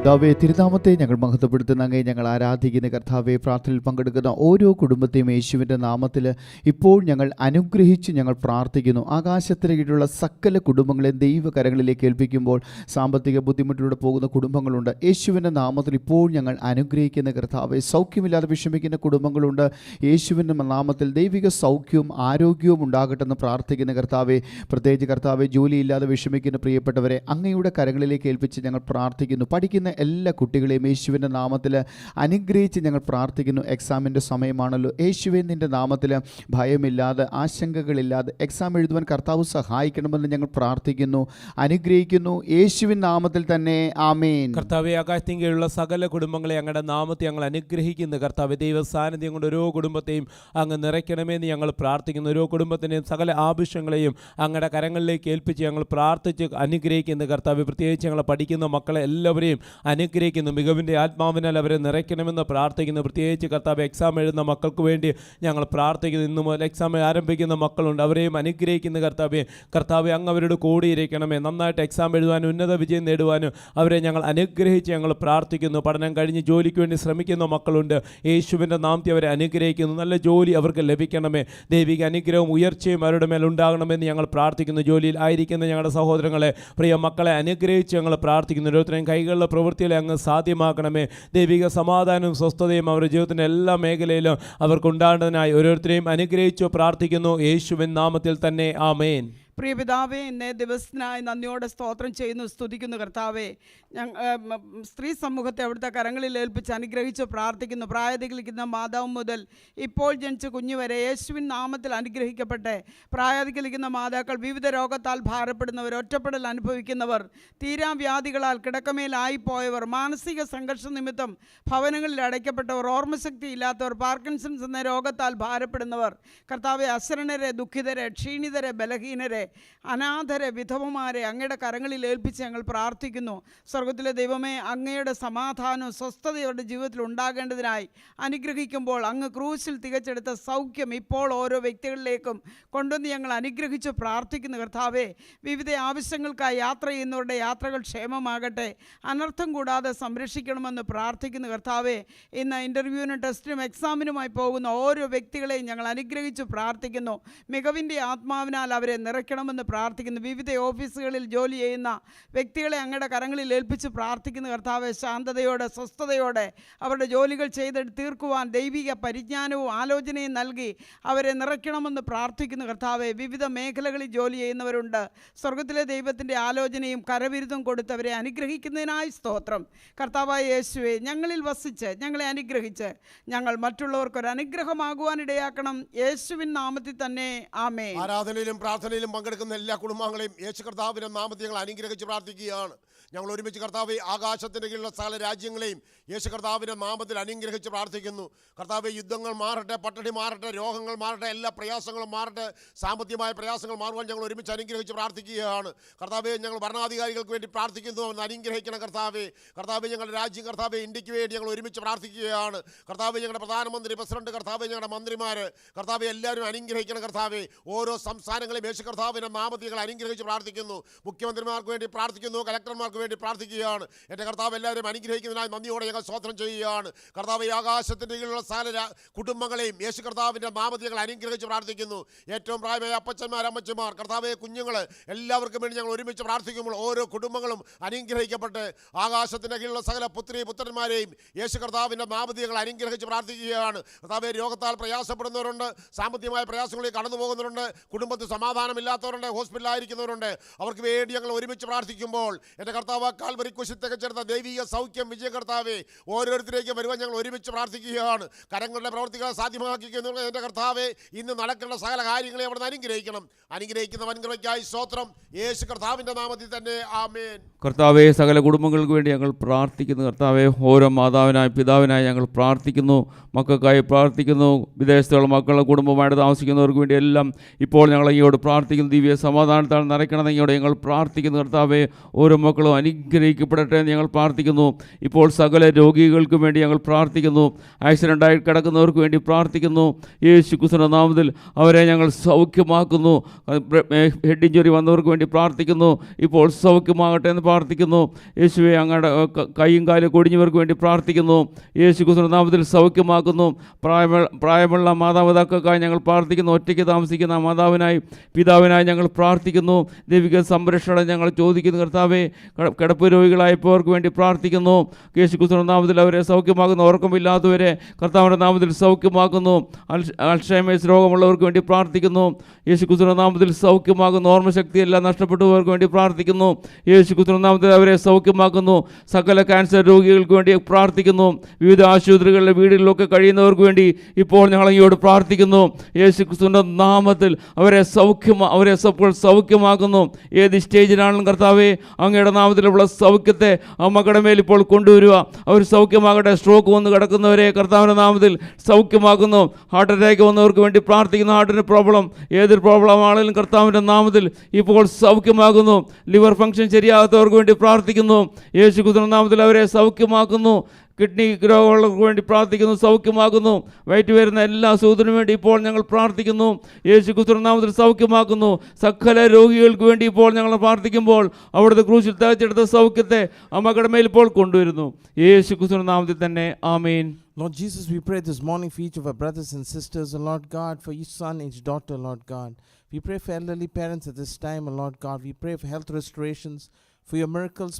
കർത്താവേ, തിരുനാമത്തെ ഞങ്ങൾ മഹത്വപ്പെടുത്തുന്ന അങ്ങേ ഞങ്ങൾ ആരാധിക്കുന്ന കർത്താവെ, പ്രാർത്ഥനയിൽ പങ്കെടുക്കുന്ന ഓരോ കുടുംബത്തെയും യേശുവിൻ്റെ നാമത്തിൽ ഇപ്പോൾ ഞങ്ങൾ അനുഗ്രഹിച്ച് ഞങ്ങൾ പ്രാർത്ഥിക്കുന്നു. ആകാശത്തിന് കീഴിലുള്ള സകല കുടുംബങ്ങളെ ദൈവകരങ്ങളിലേക്ക് ഏൽപ്പിക്കുമ്പോൾ സാമ്പത്തിക ബുദ്ധിമുട്ടിലൂടെ പോകുന്ന കുടുംബങ്ങളുണ്ട്. യേശുവിൻ്റെ നാമത്തിൽ ഇപ്പോൾ ഞങ്ങൾ അനുഗ്രഹിക്കുന്ന കർത്താവെ, സൗഖ്യമില്ലാതെ വിഷമിക്കുന്ന കുടുംബങ്ങളുണ്ട്. യേശുവിൻ്റെ നാമത്തിൽ ദൈവിക സൗഖ്യവും ആരോഗ്യവും ഉണ്ടാകട്ടെന്ന് പ്രാർത്ഥിക്കുന്ന കർത്താവെ, പ്രത്യേകിച്ച് കർത്താവെ, ജോലിയില്ലാതെ വിഷമിക്കുന്ന പ്രിയപ്പെട്ടവരെ അങ്ങയുടെ കരങ്ങളിലേക്ക് ഏൽപ്പിച്ച് ഞങ്ങൾ പ്രാർത്ഥിക്കുന്നു. പഠിക്കുന്ന എല്ലാ കുട്ടികളെയും യേശുവിൻ്റെ നാമത്തിൽ അനുഗ്രഹിച്ച് ഞങ്ങൾ പ്രാർത്ഥിക്കുന്നു. എക്സാമിൻ്റെ സമയമാണല്ലോ യേശുവേ, നിൻ്റെ നാമത്തിൽ ഭയമില്ലാതെ ആശങ്കകളില്ലാതെ എക്സാം എഴുതുവാൻ കർത്താവ് സഹായിക്കണമെന്ന് ഞങ്ങൾ പ്രാർത്ഥിക്കുന്നു, അനുഗ്രഹിക്കുന്നു. യേശുവിൻ നാമത്തിൽ തന്നെ ആമേൻ. കർത്താവെ, ആകാശത്തിങ്കലുള്ള സകല കുടുംബങ്ങളെ അങ്ങയുടെ നാമത്തെ ഞങ്ങൾ അനുഗ്രഹിക്കുന്നു. കർത്താവ്, ദൈവ സാന്നിധ്യം കൊണ്ട് ഓരോ കുടുംബത്തെയും അങ്ങ് നിറയ്ക്കണമെന്ന് ഞങ്ങൾ പ്രാർത്ഥിക്കുന്നു. ഓരോ കുടുംബത്തിൻ്റെയും സകല ആവശ്യങ്ങളെയും അങ്ങയുടെ കരങ്ങളിലേക്ക് ഏൽപ്പിച്ച് ഞങ്ങൾ പ്രാർത്ഥിച്ച് അനുഗ്രഹിക്കുന്നു. കർത്താവ്, പ്രത്യേകിച്ച് ഞങ്ങൾ പഠിക്കുന്ന മക്കളെ എല്ലാവരെയും അനുഗ്രഹിക്കുന്നു. മികവിൻ്റെ ആത്മാവിനാൽ അവരെ നിറയ്ക്കണമെന്ന് പ്രാർത്ഥിക്കുന്നു. പ്രത്യേകിച്ച് കർത്താവ്, എക്സാം എഴുതുന്ന മക്കൾക്ക് വേണ്ടി ഞങ്ങൾ പ്രാർത്ഥിക്കുന്നു. ഇന്നു മുതൽ എക്സാം ആരംഭിക്കുന്ന മക്കളുണ്ട്, അവരെയും അനുഗ്രഹിക്കുന്നു. കർത്താവെ, അങ്ങ് അവരോട് കൂടിയിരിക്കണമേ. നന്നായിട്ട് എക്സാം എഴുതുവാനും ഉന്നത വിജയം നേടുവാനും അവരെ ഞങ്ങൾ അനുഗ്രഹിച്ച് ഞങ്ങൾ പ്രാർത്ഥിക്കുന്നു. പഠനം കഴിഞ്ഞ് ജോലിക്ക് വേണ്ടി ശ്രമിക്കുന്ന മക്കളുണ്ട്, യേശുവിൻ്റെ നാമത്തിൽ അവരെ അനുഗ്രഹിക്കുന്നു. നല്ല ജോലി അവർക്ക് ലഭിക്കണമേ. ദൈവിക അനുഗ്രഹവും ഉയർച്ചയും അവരുടെ മേൽ ഉണ്ടാകണമെന്ന് ഞങ്ങൾ പ്രാർത്ഥിക്കുന്നു. ജോലിയിൽ ആയിരിക്കുന്ന ഞങ്ങളുടെ സഹോദരങ്ങളെ, പ്രിയ മക്കളെ അനുഗ്രഹിച്ച് ഞങ്ങൾ പ്രാർത്ഥിക്കുന്നു. ഓരോരുത്തരെയും കൈകളുടെ പ്രവൃത്തികളെ അങ്ങ് സാധ്യമാക്കണമേ. ദൈവിക സമാധാനവും സ്വസ്ഥതയും അവരുടെ ജീവിതത്തിൻ്റെ എല്ലാ മേഖലയിലും അവർക്കുണ്ടാകുന്നതിനായി ഓരോരുത്തരെയും അനുഗ്രഹിച്ചു പ്രാർത്ഥിക്കുന്നു. യേശുവിൻ നാമത്തിൽ തന്നെ ആമേൻ. പ്രിയ പിതാവേ, ഇന്നേ ദിവസത്തിനായി നന്ദിയോടെ സ്തോത്രം ചെയ്യുന്നു, സ്തുതിക്കുന്നു. കർത്താവേ, സ്ത്രീ സമൂഹത്തെ അവിടുത്തെ കരങ്ങളിൽ ഏൽപ്പിച്ച് അനുഗ്രഹിച്ച് പ്രാർത്ഥിക്കുന്നു. പ്രായത്തിലിരിക്കുന്ന മാതാവ് മുതൽ ഇപ്പോൾ ജനിച്ച കുഞ്ഞു വരെ യേശുവിൻ നാമത്തിൽ അനുഗ്രഹിക്കട്ടെ. പ്രായത്തിലിരിക്കുന്ന മാതാക്കൾ, വിവിധ രോഗത്താൽ ഭാരപ്പെടുന്നവർ, ഒറ്റപ്പെടൽ അനുഭവിക്കുന്നവർ, തീരാവ്യാധികളാൽ കിടക്കമേലായിപ്പോയവർ, മാനസിക സംഘർഷ നിമിത്തം ഭവനങ്ങളിൽ അടയ്ക്കപ്പെട്ടവർ, ഓർമ്മശക്തി ഇല്ലാത്തവർ, പാർക്കിൻസൺസ് എന്ന രോഗത്താൽ ഭാരപ്പെടുന്നവർ, കർത്താവെ, അശരണരെ, ദുഃഖിതരെ, ക്ഷീണിതരെ, ബലഹീനരെ, അനാഥരെ, വിധവമാരെ അങ്ങയുടെ കരങ്ങളിൽ ഏൽപ്പിച്ച് ഞങ്ങൾ പ്രാർത്ഥിക്കുന്നു. സ്വർഗത്തിലെ ദൈവമേ, അങ്ങയുടെ സമാധാനവും സ്വസ്ഥതയും അവരുടെ ജീവിതത്തിൽ ഉണ്ടാകേണ്ടതിനായി അനുഗ്രഹിക്കുമ്പോൾ അങ്ങ് ക്രൂശിൽ തികച്ചെടുത്ത സൗഖ്യം ഇപ്പോൾ ഓരോ വ്യക്തികളിലേക്കും കൊണ്ടുവന്ന് ഞങ്ങൾ അനുഗ്രഹിച്ച് പ്രാർത്ഥിക്കുന്നു. കർത്താവേ, വിവിധ ആവശ്യങ്ങൾക്കായി യാത്ര ചെയ്യുന്നവരുടെ യാത്രകൾ ക്ഷേമമാകട്ടെ, അനർത്ഥം കൂടാതെ സംരക്ഷിക്കണമെന്ന് പ്രാർത്ഥിക്കുന്നു. കർത്താവേ, ഇന്ന് ഇൻ്റർവ്യൂവിനും ടെസ്റ്റിനും എക്സാമിനുമായി പോകുന്ന ഓരോ വ്യക്തികളെയും ഞങ്ങൾ അനുഗ്രഹിച്ച് പ്രാർത്ഥിക്കുന്നു. മികവിൻ്റെ ആത്മാവിനാൽ അവരെ നിറയ്ക്കണമെന്ന് പ്രാർത്ഥിക്കുന്നു. വിവിധ ഓഫീസുകളിൽ ജോലി ചെയ്യുന്ന വ്യക്തികളെ അങ്ങയുടെ കരങ്ങളിൽ ഏൽപ്പിച്ച് പ്രാർത്ഥിക്കുന്നു. കർത്താവെ, ശാന്തതയോടെ സ്വസ്ഥതയോടെ അവരുടെ ജോലികൾ ചെയ്ത് തീർക്കുവാൻ ദൈവിക പരിജ്ഞാനവും ആലോചനയും നൽകി അവരെ നിറയ്ക്കണമെന്ന് പ്രാർത്ഥിക്കുന്നു. കർത്താവെ, വിവിധ മേഖലകളിൽ ജോലി ചെയ്യുന്നവരുണ്ട്. സ്വർഗത്തിലെ ദൈവത്തിൻ്റെ ആലോചനയും കരവിരുതും കൊടുത്തവരെ അനുഗ്രഹിക്കുന്നതിനായി സ്തോത്രം. കർത്താവായ യേശുവേ, ഞങ്ങളിൽ വസിച്ച് ഞങ്ങളെ അനുഗ്രഹിച്ച് ഞങ്ങൾ മറ്റുള്ളവർക്കൊരു അനുഗ്രഹമാകുവാനിടയാക്കണം. യേശുവിൻ നാമത്തിൽ തന്നെ ആമേൻ. ആരാധനയിലും പ്രാർത്ഥനയിലും പങ്കെടുക്കുന്ന എല്ലാ കുടുംബങ്ങളെയും യേശു കർത്താവിൻ്റെ നാമത്തിൽ ഞങ്ങൾ അനുഗ്രഹിച്ച് പ്രാർത്ഥിക്കുകയാണ്. ഞങ്ങൾ ഒരുമിച്ച് കർത്താവെ, ആകാശത്തിൻ്റെ കീഴിലുള്ള സകല രാജ്യങ്ങളെയും യേശു കർത്താവിൻ്റെ നാമത്തിൽ അനുഗ്രഹിച്ച് പ്രാർത്ഥിക്കുന്നു. കർത്താവെ, യുദ്ധങ്ങൾ മാറട്ടെ, പട്ടിണി മാറട്ടെ, രോഗങ്ങൾ മാറട്ടെ, എല്ലാ പ്രയാസങ്ങളും മാറട്ടെ, സാമ്പത്തികമായ പ്രയാസങ്ങൾ മാറുവാൻ ഞങ്ങൾ ഒരുമിച്ച് അനുഗ്രഹിച്ച് പ്രാർത്ഥിക്കുകയാണ്. കർത്താവെ, ഞങ്ങൾ ഭരണാധികാരികൾക്ക് വേണ്ടി പ്രാർത്ഥിക്കുന്നു, അവൻ അനുഗ്രഹിക്കണം. കർത്താവെ, ഞങ്ങളുടെ രാജ്യം, കർത്താവെ, ഇന്ത്യക്ക് വേണ്ടി ഞങ്ങൾ ഒരുമിച്ച് പ്രാർത്ഥിക്കുകയാണ്. കർത്താവെ, ഞങ്ങളുടെ പ്രധാനമന്ത്രി, പ്രസിഡന്റ്, കർത്താവെ, ഞങ്ങളുടെ മന്ത്രിമാർ, കർത്താവെ, എല്ലാവരും അനുഗ്രഹിക്കണം. കർത്താവെ, ഓരോ സംസ്ഥാനങ്ങളെയും യേശു കർത്താവിൻ്റെ നാമത്തിൽ ഞങ്ങൾ അനുഗ്രഹിച്ച് പ്രാർത്ഥിക്കുന്നു. മുഖ്യമന്ത്രിമാർക്ക് വേണ്ടി പ്രാർത്ഥിക്കുന്നു, കലക്ടർമാർക്ക് വേണ്ടി പ്രാർത്ഥിക്കുകയാണ്. എൻ്റെ കർത്താവ്, എല്ലാവരും അനുഗ്രഹിക്കുന്നതിനായി നന്ദിയോടെ ഞങ്ങൾ സ്തോത്രം ചെയ്യുകയാണ്. കർത്താവ്, ആകാശത്തിൻ്റെ കീഴിലുള്ള സകല കുടുംബങ്ങളെയും യേശു കർത്താവിൻ്റെ നാമത്തിൽ ഞങ്ങൾ അനുഗ്രഹിച്ച് പ്രാർത്ഥിക്കുന്നു. ഏറ്റവും പ്രായമായ അപ്പച്ചന്മാർ, അമ്മച്ചിമാർ, കർത്താവെ, കുഞ്ഞുങ്ങൾ, എല്ലാവർക്കും വേണ്ടി ഞങ്ങൾ ഒരുമിച്ച് പ്രാർത്ഥിക്കുമ്പോൾ ഓരോ കുടുംബങ്ങളും അനുഗ്രഹിക്കപ്പെട്ട് ആകാശത്തിൻ്റെ കീഴിലുള്ള സകല പുത്രി പുത്രന്മാരെയും യേശു കർത്താവിൻ്റെ നാമത്തിൽ ഞങ്ങൾ അനുഗ്രഹിച്ച് പ്രാർത്ഥിക്കുകയാണ്. കർത്താവെ, രോഗത്താൽ പ്രയാസപ്പെടുന്നവരുണ്ട്, സാമ്പത്തികമായ പ്രയാസങ്ങളിൽ കടന്നു പോകുന്നവരുണ്ട്, കുടുംബത്തിൽ സമാധാനമില്ലാത്തവരുണ്ട്, ഹോസ്പിറ്റലായിരിക്കുന്നവരുണ്ട്. അവർക്ക് വേണ്ടി ഞങ്ങൾ ഒരുമിച്ച് പ്രാർത്ഥിക്കുമ്പോൾ എൻ്റെ കർത്താവ്, കാൽവരി കുരിശിൽ തികച്ചെടുത്ത ദൈവിക സൗഖ്യം, വിജയ കർത്താവെ, ഓരോരുത്തരേക്കും വരുവാൻ ഞങ്ങൾ ഒരുമിച്ച് പ്രാർത്ഥിക്കുകയാണ്. കരങ്ങളുടെ പ്രവർത്തികളെ സാധ്യമാക്കിക്കുന്നു. എൻ്റെ കർത്താവെ, ഇന്ന് നടക്കേണ്ട സകല കാര്യങ്ങളെ അവിടെ നിന്ന് അനുഗ്രഹിക്കുന്ന വൻകൃപയ്ക്കായി സ്തോത്രം. യേശു കർത്താവിൻ്റെ നാമത്തിൽ തന്നെ ആമേൻ. കർത്താവെ, സകല കുടുംബങ്ങൾക്ക് വേണ്ടി ഞങ്ങൾ പ്രാർത്ഥിക്കുന്നു. കർത്താവെ, ഓരോ മാതാവിനായി പിതാവിനായി ഞങ്ങൾ പ്രാർത്ഥിക്കുന്നു, മക്കൾക്കായി പ്രാർത്ഥിക്കുന്നു. വിദേശത്തുള്ള മക്കളുടെ കുടുംബമായിട്ട് താമസിക്കുന്നവർക്ക് വേണ്ടി എല്ലാം ഇപ്പോൾ ഞങ്ങൾ അങ്ങയോട് പ്രാർത്ഥിക്കുന്നു. ദിവ്യ സമാധാനത്താൽ നിറയ്ക്കണമെന്ന് അങ്ങയോട് ഞങ്ങൾ പ്രാർത്ഥിക്കുന്നു. കർത്താവെ, ഓരോ മക്കളും അനുഗ്രഹിക്കപ്പെടട്ടെ എന്ന് ഞങ്ങൾ പ്രാർത്ഥിക്കുന്നു. ഇപ്പോൾ സകല രോഗികൾക്ക് വേണ്ടി ഞങ്ങൾ പ്രാർത്ഥിക്കുന്നു. ആക്സിഡൻ്റായി കിടക്കുന്നവർക്ക് വേണ്ടി പ്രാർത്ഥിക്കുന്നു. യേശു ക്രിസ്തുവിന്റെ നാമത്തിൽ അവരെ ഞങ്ങൾ സൗഖ്യമാക്കുന്നു. ഹെഡ് ഇഞ്ചുറി വന്നവർക്ക് വേണ്ടി പ്രാർത്ഥിക്കുന്നു. ഇപ്പോൾ സൗഖ്യമാകട്ടെ എന്ന് പ്രാർത്ഥിക്കുന്നു. യേശുവെ, അങ്ങയുടെ കൈയും കാലും കൊടിഞ്ഞവർക്ക് വേണ്ടി പ്രാർത്ഥിക്കുന്നു. യേശു ക്രിസ്തുവിന്റെ നാമത്തിൽ സൗഖ്യമാക്കുന്നു. പ്രായമുള്ള മാതാപിതാക്കൾക്കായി ഞങ്ങൾ പ്രാർത്ഥിക്കുന്നു. ഒറ്റയ്ക്ക് താമസിക്കുന്ന മാതാവിനായി പിതാവിനായി പിതാവിനായി ഞങ്ങൾ പ്രാർത്ഥിക്കുന്നു. ദൈവിക സംരക്ഷണം ഞങ്ങൾ ചോദിക്കുന്നു കർത്താവേ. കിടപ്പ് രോഗികളായപ്പോർക്ക് വേണ്ടി പ്രാർത്ഥിക്കുന്നു. യേശുക്രിസ്തുവിന്റെ നാമത്തിൽ അവരെ സൗഖ്യമാക്കുന്നു. ഉറക്കമില്ലാത്തവരെ കർത്താവിൻ്റെ നാമത്തിൽ സൗഖ്യമാക്കുന്നു. അൽഷൈമേഴ്സ് രോഗമുള്ളവർക്ക് വേണ്ടി പ്രാർത്ഥിക്കുന്നു. യേശുക്രിസ്തുവിന്റെ നാമത്തിൽ സൗഖ്യമാക്കുന്നു. ഓർമ്മശക്തിയെല്ലാം നഷ്ടപ്പെട്ടവർക്ക് വേണ്ടി പ്രാർത്ഥിക്കുന്നു. യേശുക്രിസ്തുവിന്റെ നാമത്തിൽ അവരെ സൗഖ്യമാക്കുന്നു. സകല ക്യാൻസർ രോഗികൾക്ക് വേണ്ടി പ്രാർത്ഥിക്കുന്നു. വിവിധ ആശുപത്രികളിലെ വീടുകളിലൊക്കെ കഴിയുന്നവർക്ക് വേണ്ടി ഇപ്പോൾ ഞങ്ങൾ അങ്ങയോട് പ്രാർത്ഥിക്കുന്നു. യേശുക്രിസ്തുവിന്റെ നാമത്തിൽ അവരെ സൗഖ്യമാക്കുന്നു. ഏത് സ്റ്റേജിലാണെങ്കിലും കർത്താവേ, അങ്ങയുടെ നാമത്തിലുള്ള സൗഖ്യത്തെ ആ മക്കളുടെ മേൽ ഇപ്പോൾ കൊണ്ടുവരിക. അവർ സൗഖ്യമാകട്ടെ. സ്ട്രോക്ക് വന്ന് കിടക്കുന്നവരെ കർത്താവിൻ്റെ നാമത്തിൽ സൗഖ്യമാക്കുന്നു. ഹാർട്ട് അറ്റാക്ക് വന്നവർക്ക് വേണ്ടി പ്രാർത്ഥിക്കുന്നു. ഹാർട്ടിന് പ്രോബ്ലം, ഏതൊരു പ്രോബ്ലം ആണെങ്കിലും കർത്താവിൻ്റെ നാമത്തിൽ ഇപ്പോൾ സൗഖ്യമാക്കുന്നു. ലിവർ ഫംഗ്ഷൻ ശരിയാകാത്തവർക്ക് വേണ്ടി പ്രാർത്ഥിക്കുന്നു. യേശുക്രിസ്തുവിന്റെ നാമത്തിൽ അവരെ സൗഖ്യമാക്കുന്നു. കിഡ്നി രോഗമുള്ളവർക്ക് വേണ്ടി പ്രാർത്ഥിക്കുന്നു, സൗഖ്യമാക്കുന്നു. വയറ്റ് വരുന്ന എല്ലാ അസുഖത്തിനും വേണ്ടി ഇപ്പോൾ ഞങ്ങൾ പ്രാർത്ഥിക്കുന്നു. യേശുക്രിസ്തുവിന്റെ നാമത്തിൽ സൗഖ്യമാക്കുന്നു. സകല രോഗികൾക്ക് വേണ്ടി ഇപ്പോൾ ഞങ്ങൾ പ്രാർത്ഥിക്കുമ്പോൾ അവിടുത്തെ ക്രൂശിൽ തകച്ചെടുത്ത സൗഖ്യത്തെ ആ മക്കളുടെ മേൽ ഇപ്പോൾ കൊണ്ടുവരുന്നു. യേശുക്രിസ്തുവിന്റെ നാമത്തിൽ തന്നെ ആമേൻ. Lord Jesus, we pray this morning for each of our brothers and sisters, Lord God, for each son, each daughter, Lord God. We pray for elderly parents at this time, Lord God. We pray for health restorations, for your miracles,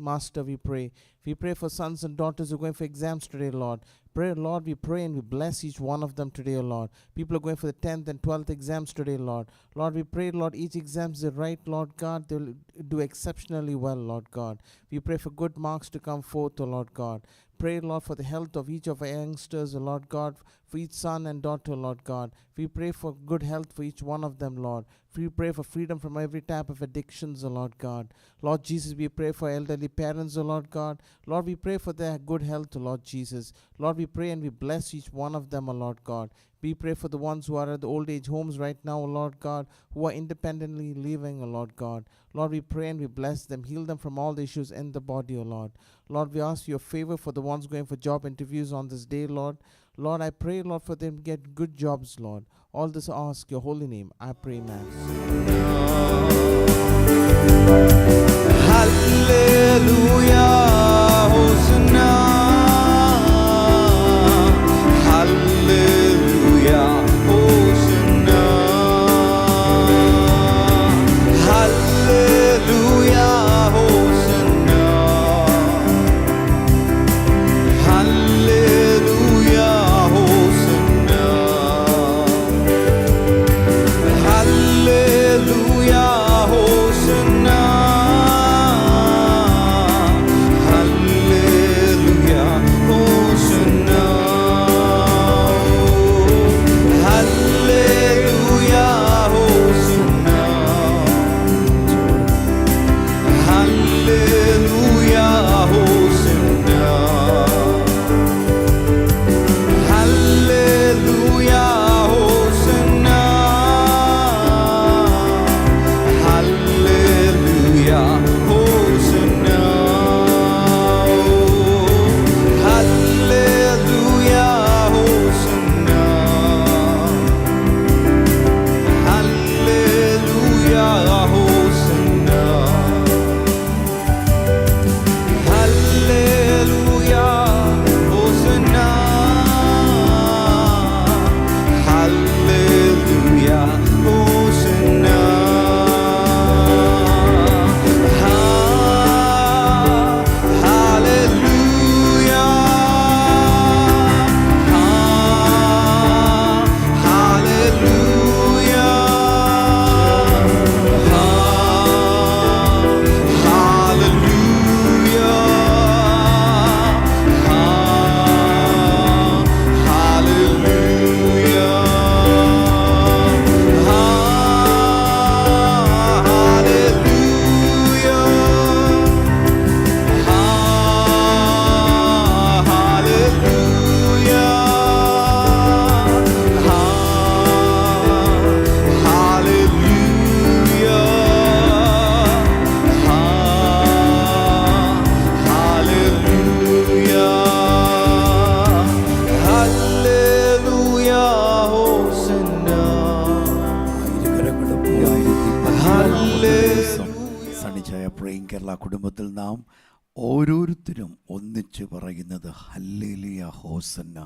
Master, we pray. We pray for sons and daughters who are going for exams today, Lord. Pray, Lord, we pray and we bless each one of them today, Lord. People are going for the 10th and 12th exams today, Lord. Lord, we pray, Lord, each exam is right, Lord God. They will do exceptionally well, Lord God. We pray for good marks to come forth, Lord God. Pray, Lord, for the health of each of our youngsters, Lord God, for each son and daughter, Lord God. We pray for good health for each one of them, Lord. We pray for freedom from every type of addictions, Lord God. Lord Jesus, we pray for elderly parents, Lord God. Lord, we pray for their good health, Lord Jesus. Lord, we pray and we bless each one of them, Lord God. We pray for the ones who are at the old age homes right now, Lord God, who are independently living, Lord God. Lord, we pray and we bless them, heal them from all the issues in the body, Lord. Lord, we ask your favor for the ones going for job interviews on this day, Lord. Lord, I pray, Lord, for them to get good jobs, Lord. All this I ask your holy name. I pray, Mass. Hallelujah, Hosanna. Hallelujah, Hosanna. Hallelujah, Hosanna. Hallelujah, Hosanna. Hallelujah, Hosanna. Hallelujah, Hosanna. Hallelujah, Hosanna. Hallelujah, Hosanna. Hallelujah, Hosanna. Hallelujah, Hosanna. Hallelujah, Hosanna. Hallelujah, Hosanna. Hallelujah, Hosanna. Hallelujah, Hosanna. Hallelujah. സണ്ണിച്ചായ praying Kerala കുടുംബത്തിൽ നാം ഓരോരുത്തരും ഒന്നിച്ച് പറയുന്നത് hallelujah ഹോസന്ന,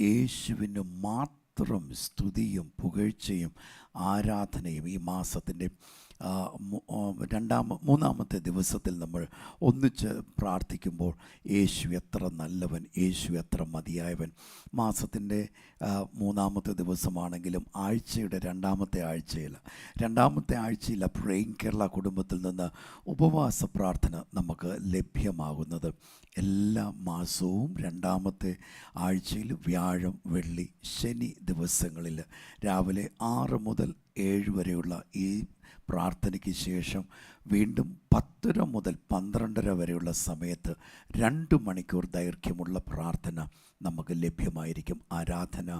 യേശുവിന് മാത്രം മാത്രം സ്തുതിയും പുകഴ്ചയും ആരാധനയും ഈ മാസത്തിൻ്റെ മൂന്നാമത്തെ ദിവസത്തിൽ നമ്മൾ ഒന്നിച്ച് പ്രാർത്ഥിക്കുമ്പോൾ യേശു എത്ര നല്ലവൻ, യേശു എത്ര മതിയായവൻ. മാസത്തിൻ്റെ മൂന്നാമത്തെ ദിവസമാണെങ്കിലും ആഴ്ചയുടെ രണ്ടാമത്തെ ആഴ്ചയിൽ പ്രേയിങ് കേരള കുടുംബത്തിൽ നിന്ന് ഉപവാസ പ്രാർത്ഥന നമുക്ക് ലഭ്യമാകുന്നത് എല്ലാ മാസവും രണ്ടാമത്തെ ആഴ്ചയിൽ വ്യാഴം, വെള്ളി, ശനി ദിവസങ്ങളിൽ രാവിലെ 6 മുതൽ 7 വരെയുള്ള ഈ പ്രാർത്ഥനയ്ക്ക് ശേഷം വീണ്ടും 10:30 മുതൽ 12:30 വരെയുള്ള സമയത്ത് 2 മണിക്കൂർ ദൈർഘ്യമുള്ള പ്രാർത്ഥന നമുക്ക് ലഭ്യമായിരിക്കും. ആരാധന,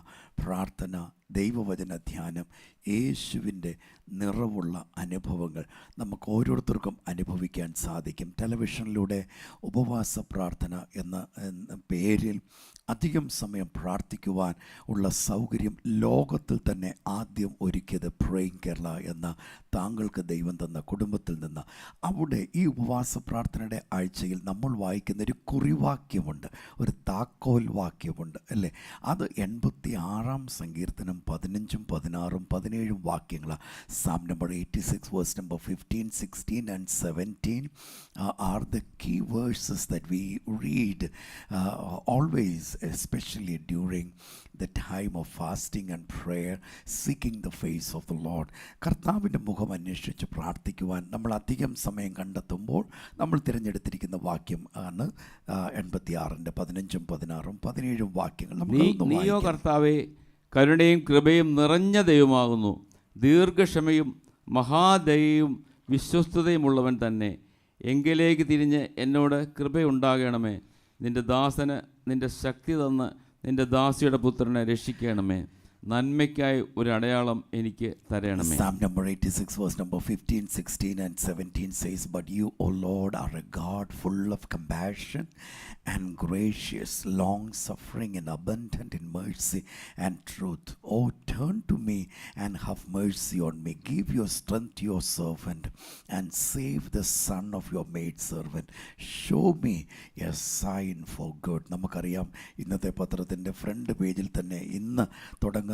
പ്രാർത്ഥന, ദൈവവചന ധ്യാനം, യേശുവിൻ്റെ നിറവുള്ള അനുഭവങ്ങൾ നമുക്ക് ഓരോരുത്തർക്കും അനുഭവിക്കാൻ സാധിക്കും. ടെലിവിഷനിലൂടെ ഉപവാസ പ്രാർത്ഥന എന്ന പേരിൽ അധികം സമയം പ്രാർത്ഥിക്കുവാൻ ഉള്ള സൗകര്യം ലോകത്തിൽ തന്നെ ആദ്യം ഒരുക്കിയത് പ്രേയിങ് കേരള എന്ന താങ്കൾക്ക് ദൈവം തന്ന കുടുംബത്തിൽ നിന്ന്. അവിടെ ഈ ഉപവാസ പ്രാർത്ഥനയുടെ ആഴ്ചയിൽ നമ്മൾ വായിക്കുന്ന ഒരു കുറിവാക്യമുണ്ട്, ഒരു താക്കോൽ വാക്യമുണ്ട് അല്ലേ. അത് 86-ാം സങ്കീർത്തനം 15, 16, 17 വാക്യങ്ങളാണ്. Psalm number 86 verse number 15, 16 and 17 are the key verses that we read always, especially during the time of fasting and prayer, seeking the face of the Lord. കർത്താവിൻ്റെ മുഖം അന്വേഷിച്ച് പ്രാർത്ഥിക്കുവാൻ നമ്മൾ അധികം സമയം കണ്ടെത്തുമ്പോൾ നമ്മൾ തിരഞ്ഞെടുത്തിരിക്കുന്ന വാക്യം ആണ് 86-ന്റെ 15, 16, 17 വാക്യങ്ങൾ. നീയോ കർത്താവേ കരുണയും കൃപയും നിറഞ്ഞ ദൈവമാകുന്നു, ദീർഘക്ഷമയും മഹാദയയും വിശ്വസ്തതയുമുള്ളവൻ തന്നെ. എങ്കിലേക്ക് തിരിഞ്ഞ് എന്നോട് കൃപയുണ്ടാകണമേ. നിൻ്റെ ദാസന് നിൻ്റെ ശക്തി തന്ന് നിൻ്റെ ദാസിയുടെ പുത്രനെ രക്ഷിക്കണമേ. നന്മയ്ക്കായി ഒരു അടയാളം എനിക്ക് തരണമേ. Psalm number 86 verse number 15, 16 and 17 says, "But you, O Lord, are a God full of compassion and gracious, long-suffering and abundant in mercy and truth. Oh, turn to me and have mercy on me. Give your strength to your servant and save the son of your maidservant. Show me a sign for good." നമുക്കറിയാം, ഇന്നത്തെ പത്രത്തിൻ്റെ front പേജിൽ തന്നെ ഇന്ന് തുടങ്ങുന്ന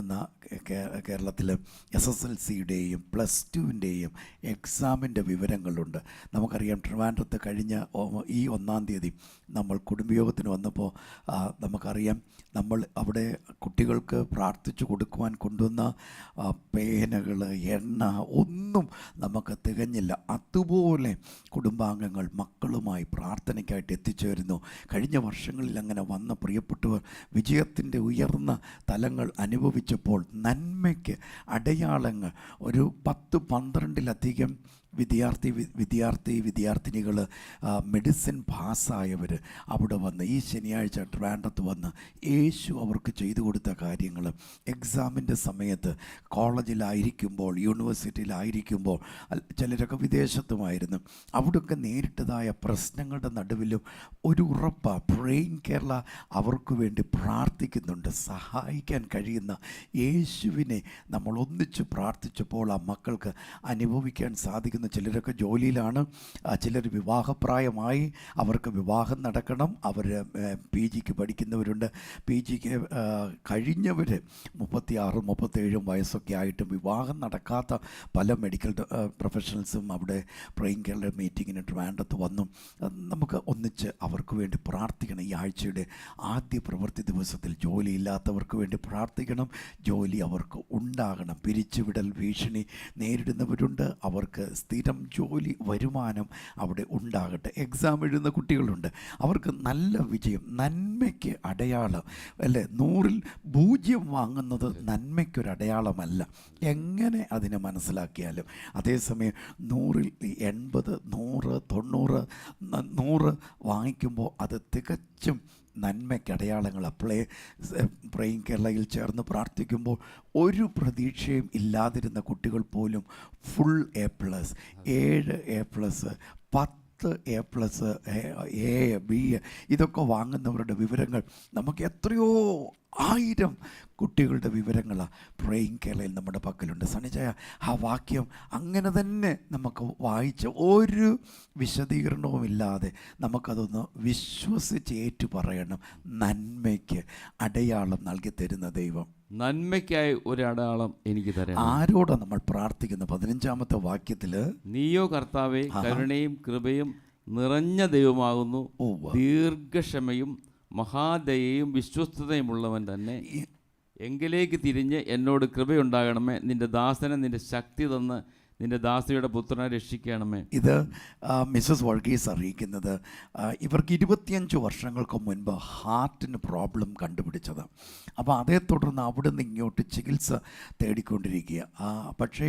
കേരളത്തിൽ SSLCയുടെയും +2ൻ്റെയും എക്സാമിൻ്റെ വിവരങ്ങളുണ്ട്. നമുക്കറിയാം, ട്രിവാൻഡ്രത്ത് കഴിഞ്ഞ ഈ 1-ാം തീയതി നമ്മൾ കുടുംബയോഗത്തിന് വന്നപ്പോൾ നമുക്കറിയാം, നമ്മൾ അവിടെ കുട്ടികൾക്ക് പ്രാർത്ഥിച്ചു കൊടുക്കുവാൻ കൊണ്ടുവന്ന പേനകൾ, എണ്ണ ഒന്നും നമുക്ക് തികഞ്ഞില്ല. അതുപോലെ കുടുംബാംഗങ്ങൾ മക്കളുമായി പ്രാർത്ഥനയ്ക്കായിട്ട് എത്തിച്ചേരുന്നു. കഴിഞ്ഞ വർഷങ്ങളിൽ അങ്ങനെ വന്ന പ്രിയപ്പെട്ടവർ വിജയത്തിൻ്റെ ഉയർന്ന തലങ്ങൾ അനുഭവിച്ചപ്പോൾ നന്മയ്ക്ക് അടയാളങ്ങൾ ഒരു 10-12-ലധികം വിദ്യാർത്ഥിനികൾ മെഡിസിൻ പാസ്സായവർ അവിടെ വന്ന് ഈ ശനിയാഴ്ച ട്രിവാൻഡ്രത്ത് വന്ന് യേശു അവർക്ക് ചെയ്തു കൊടുത്ത കാര്യങ്ങൾ എക്സാമിൻ്റെ സമയത്ത് കോളേജിലായിരിക്കുമ്പോൾ, യൂണിവേഴ്സിറ്റിയിലായിരിക്കുമ്പോൾ, ചിലരൊക്കെ വിദേശത്തുമായിരുന്നു, അവിടെയൊക്കെ നേരിട്ടതായ പ്രശ്നങ്ങളുടെ നടുവിലും ഒരു ഉറപ്പാണ്, പ്രേയിങ് കേരള അവർക്ക് വേണ്ടി പ്രാർത്ഥിക്കുന്നുണ്ട്. സഹായിക്കാൻ കഴിയുന്ന യേശുവിനെ നമ്മൾ ഒന്നിച്ച് പ്രാർത്ഥിച്ചപ്പോൾ ആ മക്കൾക്ക് അനുഭവിക്കാൻ സാധിക്കുന്നു. ചിലരൊക്കെ ജോലിയിലാണ്, ചിലർ വിവാഹപ്രായമായി, അവർക്ക് വിവാഹം നടക്കണം, അവർ PGക്ക് പഠിക്കുന്നവരുണ്ട്, PGക്ക് കഴിഞ്ഞവർ 36-37 വയസ്സൊക്കെ ആയിട്ടും വിവാഹം നടക്കാത്ത പല മെഡിക്കൽ പ്രൊഫഷണൽസും അവിടെ പ്രേയിങ് കേരള മീറ്റിങ്ങിന് ട്രിവാൻഡ്രത്ത് വന്നു. നമുക്ക് ഒന്നിച്ച് അവർക്ക് വേണ്ടി പ്രാർത്ഥിക്കണം. ഈ ആഴ്ചയുടെ ആദ്യ പ്രവൃത്തി ദിവസത്തിൽ ജോലിയില്ലാത്തവർക്ക് വേണ്ടി പ്രാർത്ഥിക്കണം. ജോലി അവർക്ക് ഉണ്ടാകണം. പിരിച്ചുവിടൽ ഭീഷണി നേരിടുന്നവരുണ്ട്, അവർക്ക് സ്ഥിരം ജോലി വരുമാനം അവിടെ ഉണ്ടാകട്ടെ. എക്സാം എഴുതുന്ന കുട്ടികളുണ്ട്, അവർക്ക് നല്ല വിജയം, നന്മയ്ക്ക് അടയാളം അല്ലേ. 100-ൽ 0 വാങ്ങുന്നത് നന്മയ്ക്കൊരടയാളമല്ല, എങ്ങനെ അതിനെ മനസ്സിലാക്കിയാലും. അതേസമയം 100-ൽ 80, 100, 90, 100 വാങ്ങിക്കുമ്പോൾ അത് തികച്ചും നന്മയ്ക്ക് അടയാളങ്ങൾ. പ്രേയിങ് കേരളയിൽ ചേർന്ന് പ്രാർത്ഥിക്കുമ്പോൾ ഒരു പ്രതീക്ഷയും ഇല്ലാതിരുന്ന കുട്ടികൾ പോലും full A+, 7 A+, 10 A+, A, B ഇതൊക്കെ വാങ്ങുന്നവരുടെ വിവരങ്ങൾ നമുക്ക് എത്രയോ 1000 കുട്ടികളുടെ വിവരങ്ങളാണ് പ്രേയിങ് കേരളയിൽ നമ്മുടെ പക്കലുണ്ട്. സണിജയ, ആ വാക്യം അങ്ങനെ തന്നെ നമുക്ക് വായിച്ച് ഒരു വിശദീകരണവുമില്ലാതെ നമുക്കതൊന്ന് വിശ്വസിച്ച് ഏറ്റു പറയണം. നന്മയ്ക്ക് അടയാളം നൽകി തരുന്ന ദൈവം നന്മയ്ക്കായി ഒരു അടയാളം എനിക്ക് തരാം. ആരോടാ നമ്മൾ പ്രാർത്ഥിക്കുന്നത്? 15-ാമത്തെ വാക്യത്തിൽ, നീയോ കർത്താവേ കരുണയും കൃപയും നിറഞ്ഞ ദൈവമാകുന്നു, ദീർഘക്ഷമയും മഹാദയയും വിശ്വസ്തതയുമുള്ളവൻ തന്നെ. എങ്കിലേക്ക് തിരിഞ്ഞ് എന്നോട് കൃപയുണ്ടാകണമേ, നിന്റെ ദാസനെ നിന്റെ ശക്തി തന്ന് നിന്റെ ദാസിയുടെ പുത്രനെ രക്ഷിക്കണമേ. ഇത് മിസ്സസ് വർഗീസ് അറിയിക്കുന്നത് ഇവർക്ക് 25 വർഷങ്ങൾക്ക് മുൻപ് ഹാർട്ടിന് പ്രോബ്ലം കണ്ടുപിടിച്ചത്. അപ്പോൾ അതേ തുടർന്ന് അവിടെ നിന്ന് ഇങ്ങോട്ട് ചികിത്സ തേടിക്കൊണ്ടിരിക്കുക. പക്ഷേ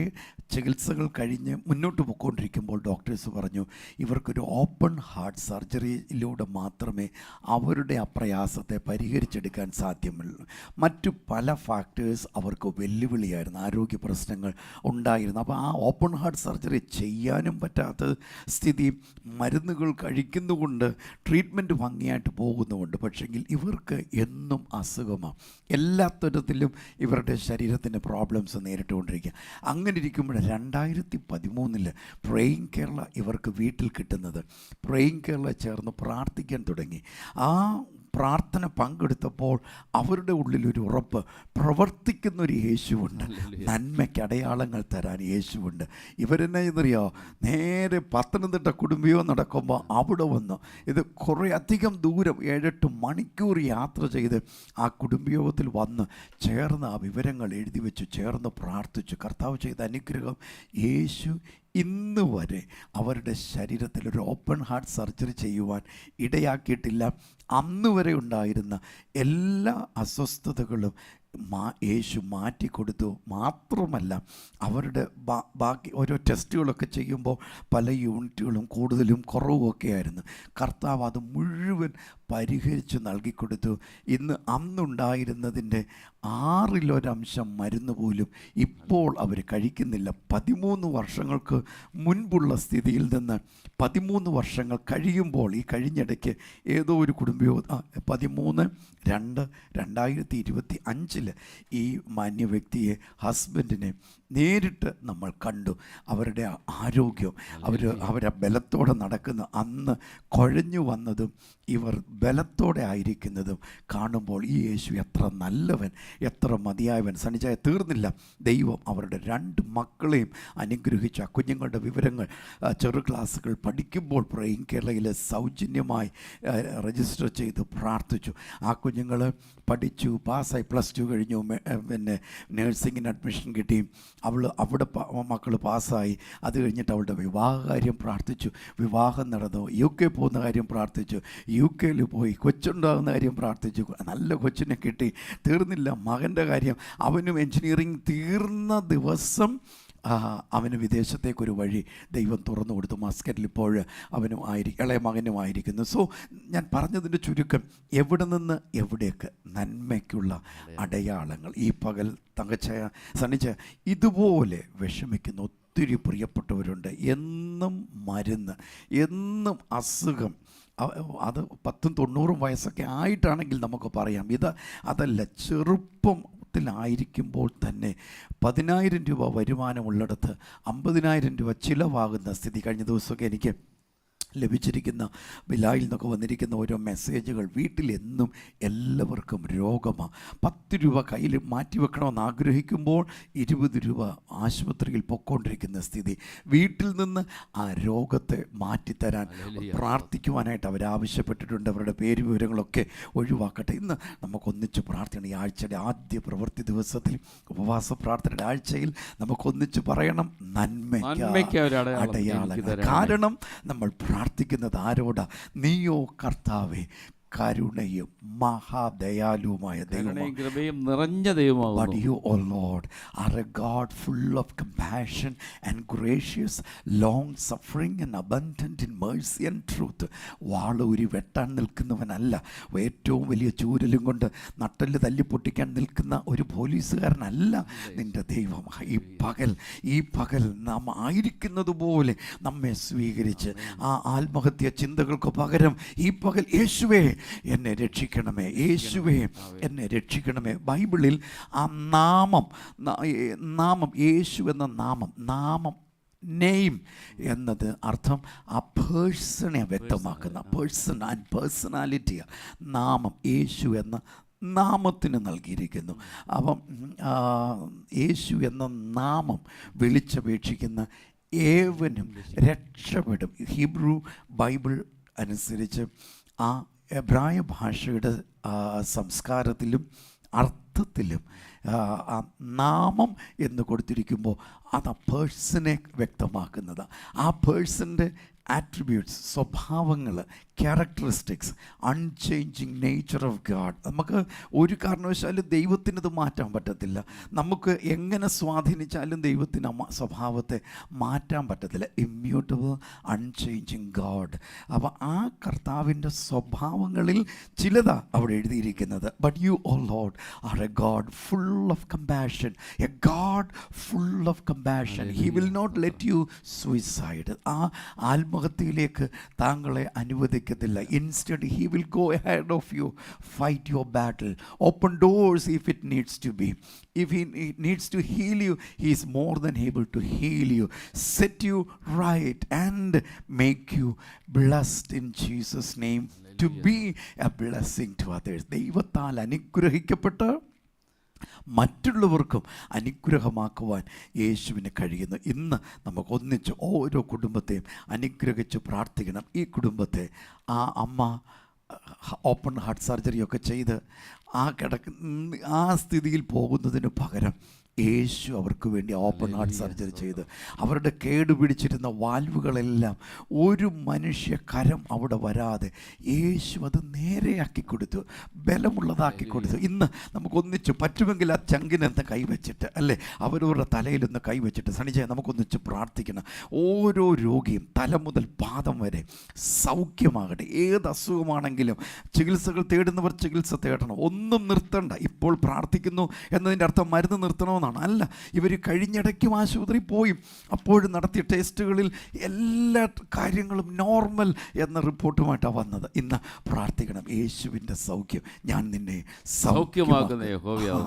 ചികിത്സകൾ കഴിഞ്ഞ് മുന്നോട്ട് പോയിക്കൊണ്ടിരിക്കുമ്പോൾ ഡോക്ടേഴ്സ് പറഞ്ഞു ഇവർക്കൊരു ഓപ്പൺ ഹാർട്ട് സർജറിയിലൂടെ മാത്രമേ അവരുടെ ആ പ്രയാസത്തെ പരിഹരിച്ചെടുക്കാൻ സാധ്യമുള്ളൂ. മറ്റു പല ഫാക്ടേഴ്സ് അവർക്ക് വെല്ലുവിളിയായിരുന്നു, ആരോഗ്യ പ്രശ്നങ്ങൾ ഉണ്ടായിരുന്നു. അപ്പോൾ ആ ഓപ്പൺ ഹാർട്ട് സർജറി ചെയ്യാനും പറ്റാത്ത സ്ഥിതി, മരുന്നുകൾ കഴിക്കുന്നുകൊണ്ട് ട്രീറ്റ്മെൻറ്റ് ഭംഗിയായിട്ട് പോകുന്നുമുണ്ട്. പക്ഷെങ്കിൽ ഇവർക്ക് എന്നും അസുഖമാണ്, എല്ലാ തരത്തിലും ഇവരുടെ ശരീരത്തിൻ്റെ പ്രോബ്ലംസ് നേരിട്ടുകൊണ്ടിരിക്കുക. അങ്ങനെ ഇരിക്കുമ്പോൾ 2013 പ്രേയിങ് കേരള ഇവർക്ക് വീട്ടിൽ കിട്ടുന്നത്. പ്രേയിങ് കേരള ചേർന്ന് പ്രാർത്ഥിക്കാൻ തുടങ്ങി. ആ പ്രാർത്ഥന പങ്കെടുത്തപ്പോൾ അവരുടെ ഉള്ളിലൊരു ഉറപ്പ്, പ്രവർത്തിക്കുന്നൊരു യേശുവുണ്ട്, നന്മയ്ക്ക് അടയാളങ്ങൾ തരാൻ യേശുവുണ്ട്. ഇവരെന്നെ എന്നറിയോ, നേരെ പത്തനംതിട്ട കുടുംബയോഗം നടക്കുമ്പോൾ അവിടെ വന്ന് ഇത് കുറേ അധികം ദൂരം 7-8 മണിക്കൂർ യാത്ര ചെയ്ത് ആ കുടുംബയോഗത്തിൽ വന്ന് ചേർന്ന് ആ വിവരങ്ങൾ എഴുതി വെച്ചു, ചേർന്ന് പ്രാർത്ഥിച്ചു. കർത്താവ് ചെയ്ത അനുഗ്രഹം യേശു ഇന്ന് വരെ അവരുടെ ശരീരത്തിൽ ഒരു ഓപ്പൺ ഹാർട്ട് സർജറി ചെയ്യുവാൻ ഇടയാക്കിയിട്ടില്ല. അന്ന് വരെ ഉണ്ടായിരുന്ന എല്ലാ അസ്വസ്ഥതകളും യേശു മാറ്റിക്കൊടുത്തു. മാത്രമല്ല അവരുടെ ബാക്കി ഓരോ ടെസ്റ്റുകളൊക്കെ ചെയ്യുമ്പോൾ പല യൂണിറ്റുകളും കൂടുതലും കുറവുമൊക്കെ ആയിരുന്നു. കർത്താവ് അത് മുഴുവൻ പരിഹരിച്ച് നൽകിക്കൊടുത്തു. ഇന്ന് അന്നുണ്ടായിരുന്നതിൻ്റെ 1/6 മരുന്ന് പോലും ഇപ്പോൾ അവർ കഴിക്കുന്നില്ല. 13 വർഷങ്ങൾക്ക് മുൻപുള്ള സ്ഥിതിയിൽ നിന്ന് 13 വർഷങ്ങൾ കഴിയുമ്പോൾ, ഈ കഴിഞ്ഞിടയ്ക്ക് ഏതോ ഒരു കുടുംബയോഗ 13/2/2025 ഈ മാന്യ വ്യക്തിയെ, ഹസ്ബൻഡിനെ നേരിട്ട് നമ്മൾ കണ്ടു. അവരുടെ ആരോഗ്യം, അവരെ ബലത്തോടെ നടക്കുന്ന, അന്ന് കുഴഞ്ഞു വന്നതും ഇവർ ബലത്തോടെ ആയിരിക്കുന്നതും കാണുമ്പോൾ ഈ യേശു എത്ര നല്ലവൻ, എത്ര മതിയായവൻ. സണിജായ തീർന്നില്ല. ദൈവം അവരുടെ 2 മക്കളെയും അനുഗ്രഹിച്ച കുഞ്ഞുങ്ങളുടെ വിവരങ്ങൾ ചെറു ക്ലാസ്സുകൾ പഠിക്കുമ്പോൾ പ്രേയിങ് കേരളയിൽ സൗജന്യമായി രജിസ്റ്റർ ചെയ്ത് പ്രാർത്ഥിച്ചു. ആ കുഞ്ഞുങ്ങൾ പഠിച്ചു, പാസ്സായി, +2 കഴിഞ്ഞു, പിന്നെ നേഴ്സിങ്ങിന് അഡ്മിഷൻ കിട്ടി. അവിടെ മക്കൾ പാസ്സായി. അത് കഴിഞ്ഞിട്ട് അവളുടെ വിവാഹകാര്യം പ്രാർത്ഥിച്ചു, വിവാഹം നടന്നു. UK പോകുന്ന കാര്യം പ്രാർത്ഥിച്ചു, UK പോയി, കൊച്ചുണ്ടാകുന്ന കാര്യം പ്രാർത്ഥിച്ചു, നല്ല കൊച്ചിനെ കിട്ടി. തീർന്നില്ല, മകൻ്റെ കാര്യം. അവനും എൻജിനീയറിങ് തീർന്ന ദിവസം അവന് വിദേശത്തേക്കൊരു വഴി ദൈവം തുറന്നു കൊടുത്തു. മസ്കറ്റിൽ ഇപ്പോൾ അവനും ഇളയ മകനുമായിരിക്കുന്നു. സോ ഞാൻ പറഞ്ഞതിൻ്റെ ചുരുക്കം, എവിടെ നിന്ന് എവിടേക്ക് നന്മയ്ക്കുള്ള അടയാളങ്ങൾ. ഈ പകൽ തങ്കച്ചയ, സണിച്ചയ, ഇതുപോലെ വിഷമിക്കുന്ന ഒത്തിരി പ്രിയപ്പെട്ടവരുണ്ട്. എന്നും മരുന്ന്, എന്നും അസുഖം. അത് 10-90 വയസ്സൊക്കെ ആയിട്ടാണെങ്കിൽ നമുക്ക് പറയാം. അതല്ല, ചെറുപ്പത്തിലായിരിക്കുമ്പോൾ തന്നെ 10,000 രൂപ വരുമാനമുള്ളിടത്ത് 50,000 രൂപ ചിലവാകുന്ന സ്ഥിതി. കഴിഞ്ഞ ദിവസമൊക്കെ എനിക്ക് ലഭിച്ചിരിക്കുന്ന ബിലായിൽ നിന്നൊക്കെ വന്നിരിക്കുന്ന ഓരോ മെസ്സേജുകൾ, വീട്ടിലെന്നും എല്ലാവർക്കും രോഗമാണ്. 10 രൂപ കയ്യിൽ മാറ്റിവെക്കണമെന്ന് ആഗ്രഹിക്കുമ്പോൾ 20 രൂപ ആശുപത്രിയിൽ പൊയ്ക്കൊണ്ടിരിക്കുന്ന സ്ഥിതി. വീട്ടിൽ നിന്ന് ആ രോഗത്തെ മാറ്റിത്തരാൻ പ്രാർത്ഥിക്കുവാനായിട്ട് അവരാവശ്യപ്പെട്ടിട്ടുണ്ട്. അവരുടെ പേര് വിവരങ്ങളൊക്കെ ഒഴിവാക്കട്ടെ. ഇന്ന് നമുക്കൊന്നിച്ച് പ്രാർത്ഥന. ഈ ആഴ്ചയുടെ ആദ്യ പ്രവൃത്തി ദിവസത്തിൽ, ഉപവാസ പ്രാർത്ഥനയുടെ ആഴ്ചയിൽ നമുക്കൊന്നിച്ച് പറയണം, നന്മയ്ക്ക് അടയാളങ്ങൾ. കാരണം നമ്മൾ പ്രാർത്ഥിക്കുന്നത് ആരോടാ? നീയോ കർത്താവേ കരുണയും മഹാദയാലുമായ കൃപയും നിറഞ്ഞ ദൈവമാകുന്നു. But you, O Lord, are a God full of compassion and gracious, long suffering and abundant in mercy and truth. വാളൂരി വെട്ടാൻ നിൽക്കുന്നവനല്ല, ഏറ്റവും വലിയ ചൂരലും കൊണ്ട് നട്ടല് തല്ലിപ്പൊട്ടിക്കാൻ നിൽക്കുന്ന ഒരു പോലീസുകാരനല്ല നിന്റെ ദൈവം. ഈ പകൽ നാം ആയിരിക്കുന്നത് പോലെ നമ്മെ സ്വീകരിച്ച് ആ ആത്മഹത്യ ചിന്തകൾക്ക് പകരം ഈ പകൽ യേശുവേ എന്നെ രക്ഷിക്കണമേ, യേശുവേ എന്നെ രക്ഷിക്കണമേ. ബൈബിളിൽ ആ നാമം യേശു എന്ന നാമം നെയിം എന്നത് അർത്ഥം ആ പേഴ്സണെ വ്യക്തമാക്കുന്ന പേഴ്സൺ ആൻഡ് പേഴ്സണാലിറ്റി. നാമം യേശു എന്ന നാമത്തിന് നൽകിയിരിക്കുന്നു. അപ്പം യേശു എന്ന നാമം വിളിച്ചപേക്ഷിക്കുന്ന ഏവനും രക്ഷപ്പെടും. ഹീബ്രു ബൈബിൾ അനുസരിച്ച് ആ എബ്രായ ഭാഷയുടെ സംസ്കാരത്തിലും അർത്ഥത്തിലും ആ നാമം എന്ന് കൊടുത്തിരിക്കുമ്പോൾ അത് ആ പേഴ്സണെ വ്യക്തമാക്കുന്നത്. ആ പേഴ്സൻ്റെ ആട്രിബ്യൂട്ട്സ്, സ്വഭാവങ്ങൾ, characteristics, unchanging nature of God. നമുക്ക് ഒരു കാരണവശാലും ദൈവത്തിനത് മാറ്റാൻ പറ്റത്തില്ല. നമുക്ക് എങ്ങനെ സ്വാധീനിച്ചാലും ദൈവത്തിന് സ്വഭാവത്തെ മാറ്റാൻ പറ്റത്തില്ല. Immutable unchanging God. അപ്പോൾ ആ കർത്താവിൻ്റെ സ്വഭാവങ്ങളിൽ ചിലതാ അവിടെ എഴുതിയിരിക്കുന്നത്. But you O Lord are a God full of compassion, a God full of compassion. He will not let you suicide. ആ ആത്മഹത്യയിലേക്ക് താങ്കളെ അനുവദിക്കത്തില്ല. Instead, he will go ahead of you, fight your battle, open doors if it needs to be. If he needs to heal you, he is more than able to heal you, set you right and make you blessed in Jesus' name, to be a blessing to others. ദൈവത്താൽ അനുഗ്രഹിക്കപ്പെട്ട് മറ്റുള്ളവർക്കും അനുഗ്രഹമാക്കുവാൻ യേശുവിന് കഴിയുന്നു. ഇന്ന് നമുക്ക് ഒന്നിച്ച് ഓരോ കുടുംബത്തെയും അനുഗ്രഹിച്ച് പ്രാർത്ഥിക്കണം. ഈ കുടുംബത്തെ ആ അമ്മ ഓപ്പൺ ഹാർട്ട് സർജറിയൊക്കെ ചെയ്ത് ആ സ്ഥിതിയിൽ പോകുന്നതിന് പകരം യേശു അവർക്ക് വേണ്ടി ഓപ്പൺ ഹാർട്ട് സർജറി ചെയ്ത് അവരുടെ കേടുപിടിച്ചിരുന്ന വാൽവുകളെല്ലാം ഒരു മനുഷ്യ കരം അവിടെ വരാതെ യേശു അത് നേരെയാക്കി കൊടുത്തു, ബലമുള്ളതാക്കി കൊടുത്തു. ഇന്ന് നമുക്കൊന്നിച്ച് പറ്റുമെങ്കിൽ ആ ചങ്കിനെന്ന് കൈവച്ചിട്ട്, അല്ലേ, അവരവരുടെ തലയിലൊന്ന് കൈവച്ചിട്ട് സണിജയെ നമുക്കൊന്നിച്ച് പ്രാർത്ഥിക്കണം. ഓരോ രോഗിയും തല മുതൽ പാദം വരെ സൗഖ്യമാകട്ടെ. ഏത് അസുഖമാണെങ്കിലും ചികിത്സകൾ തേടുന്നവർ ചികിത്സ തേടണം, ഒന്നും നിർത്തണ്ട. ഇപ്പോൾ പ്രാർത്ഥിക്കുന്നു എന്നതിൻ്റെ അർത്ഥം മരുന്ന് നിർത്തണമെന്ന് അല്ല. ഇവർ കഴിഞ്ഞിടയ്ക്കും ആശുപത്രി പോയി അപ്പോഴും നടത്തിയ ടെസ്റ്റുകളിൽ എല്ലാ കാര്യങ്ങളും നോർമൽ എന്ന റിപ്പോർട്ടുമായിട്ടാണ് വന്നത്. ഇന്ന് പ്രാർത്ഥിക്കണം, യേശുവിൻ്റെ സൗഖ്യം, ഞാൻ നിന്നെ സൗഖ്യമാക്കുന്ന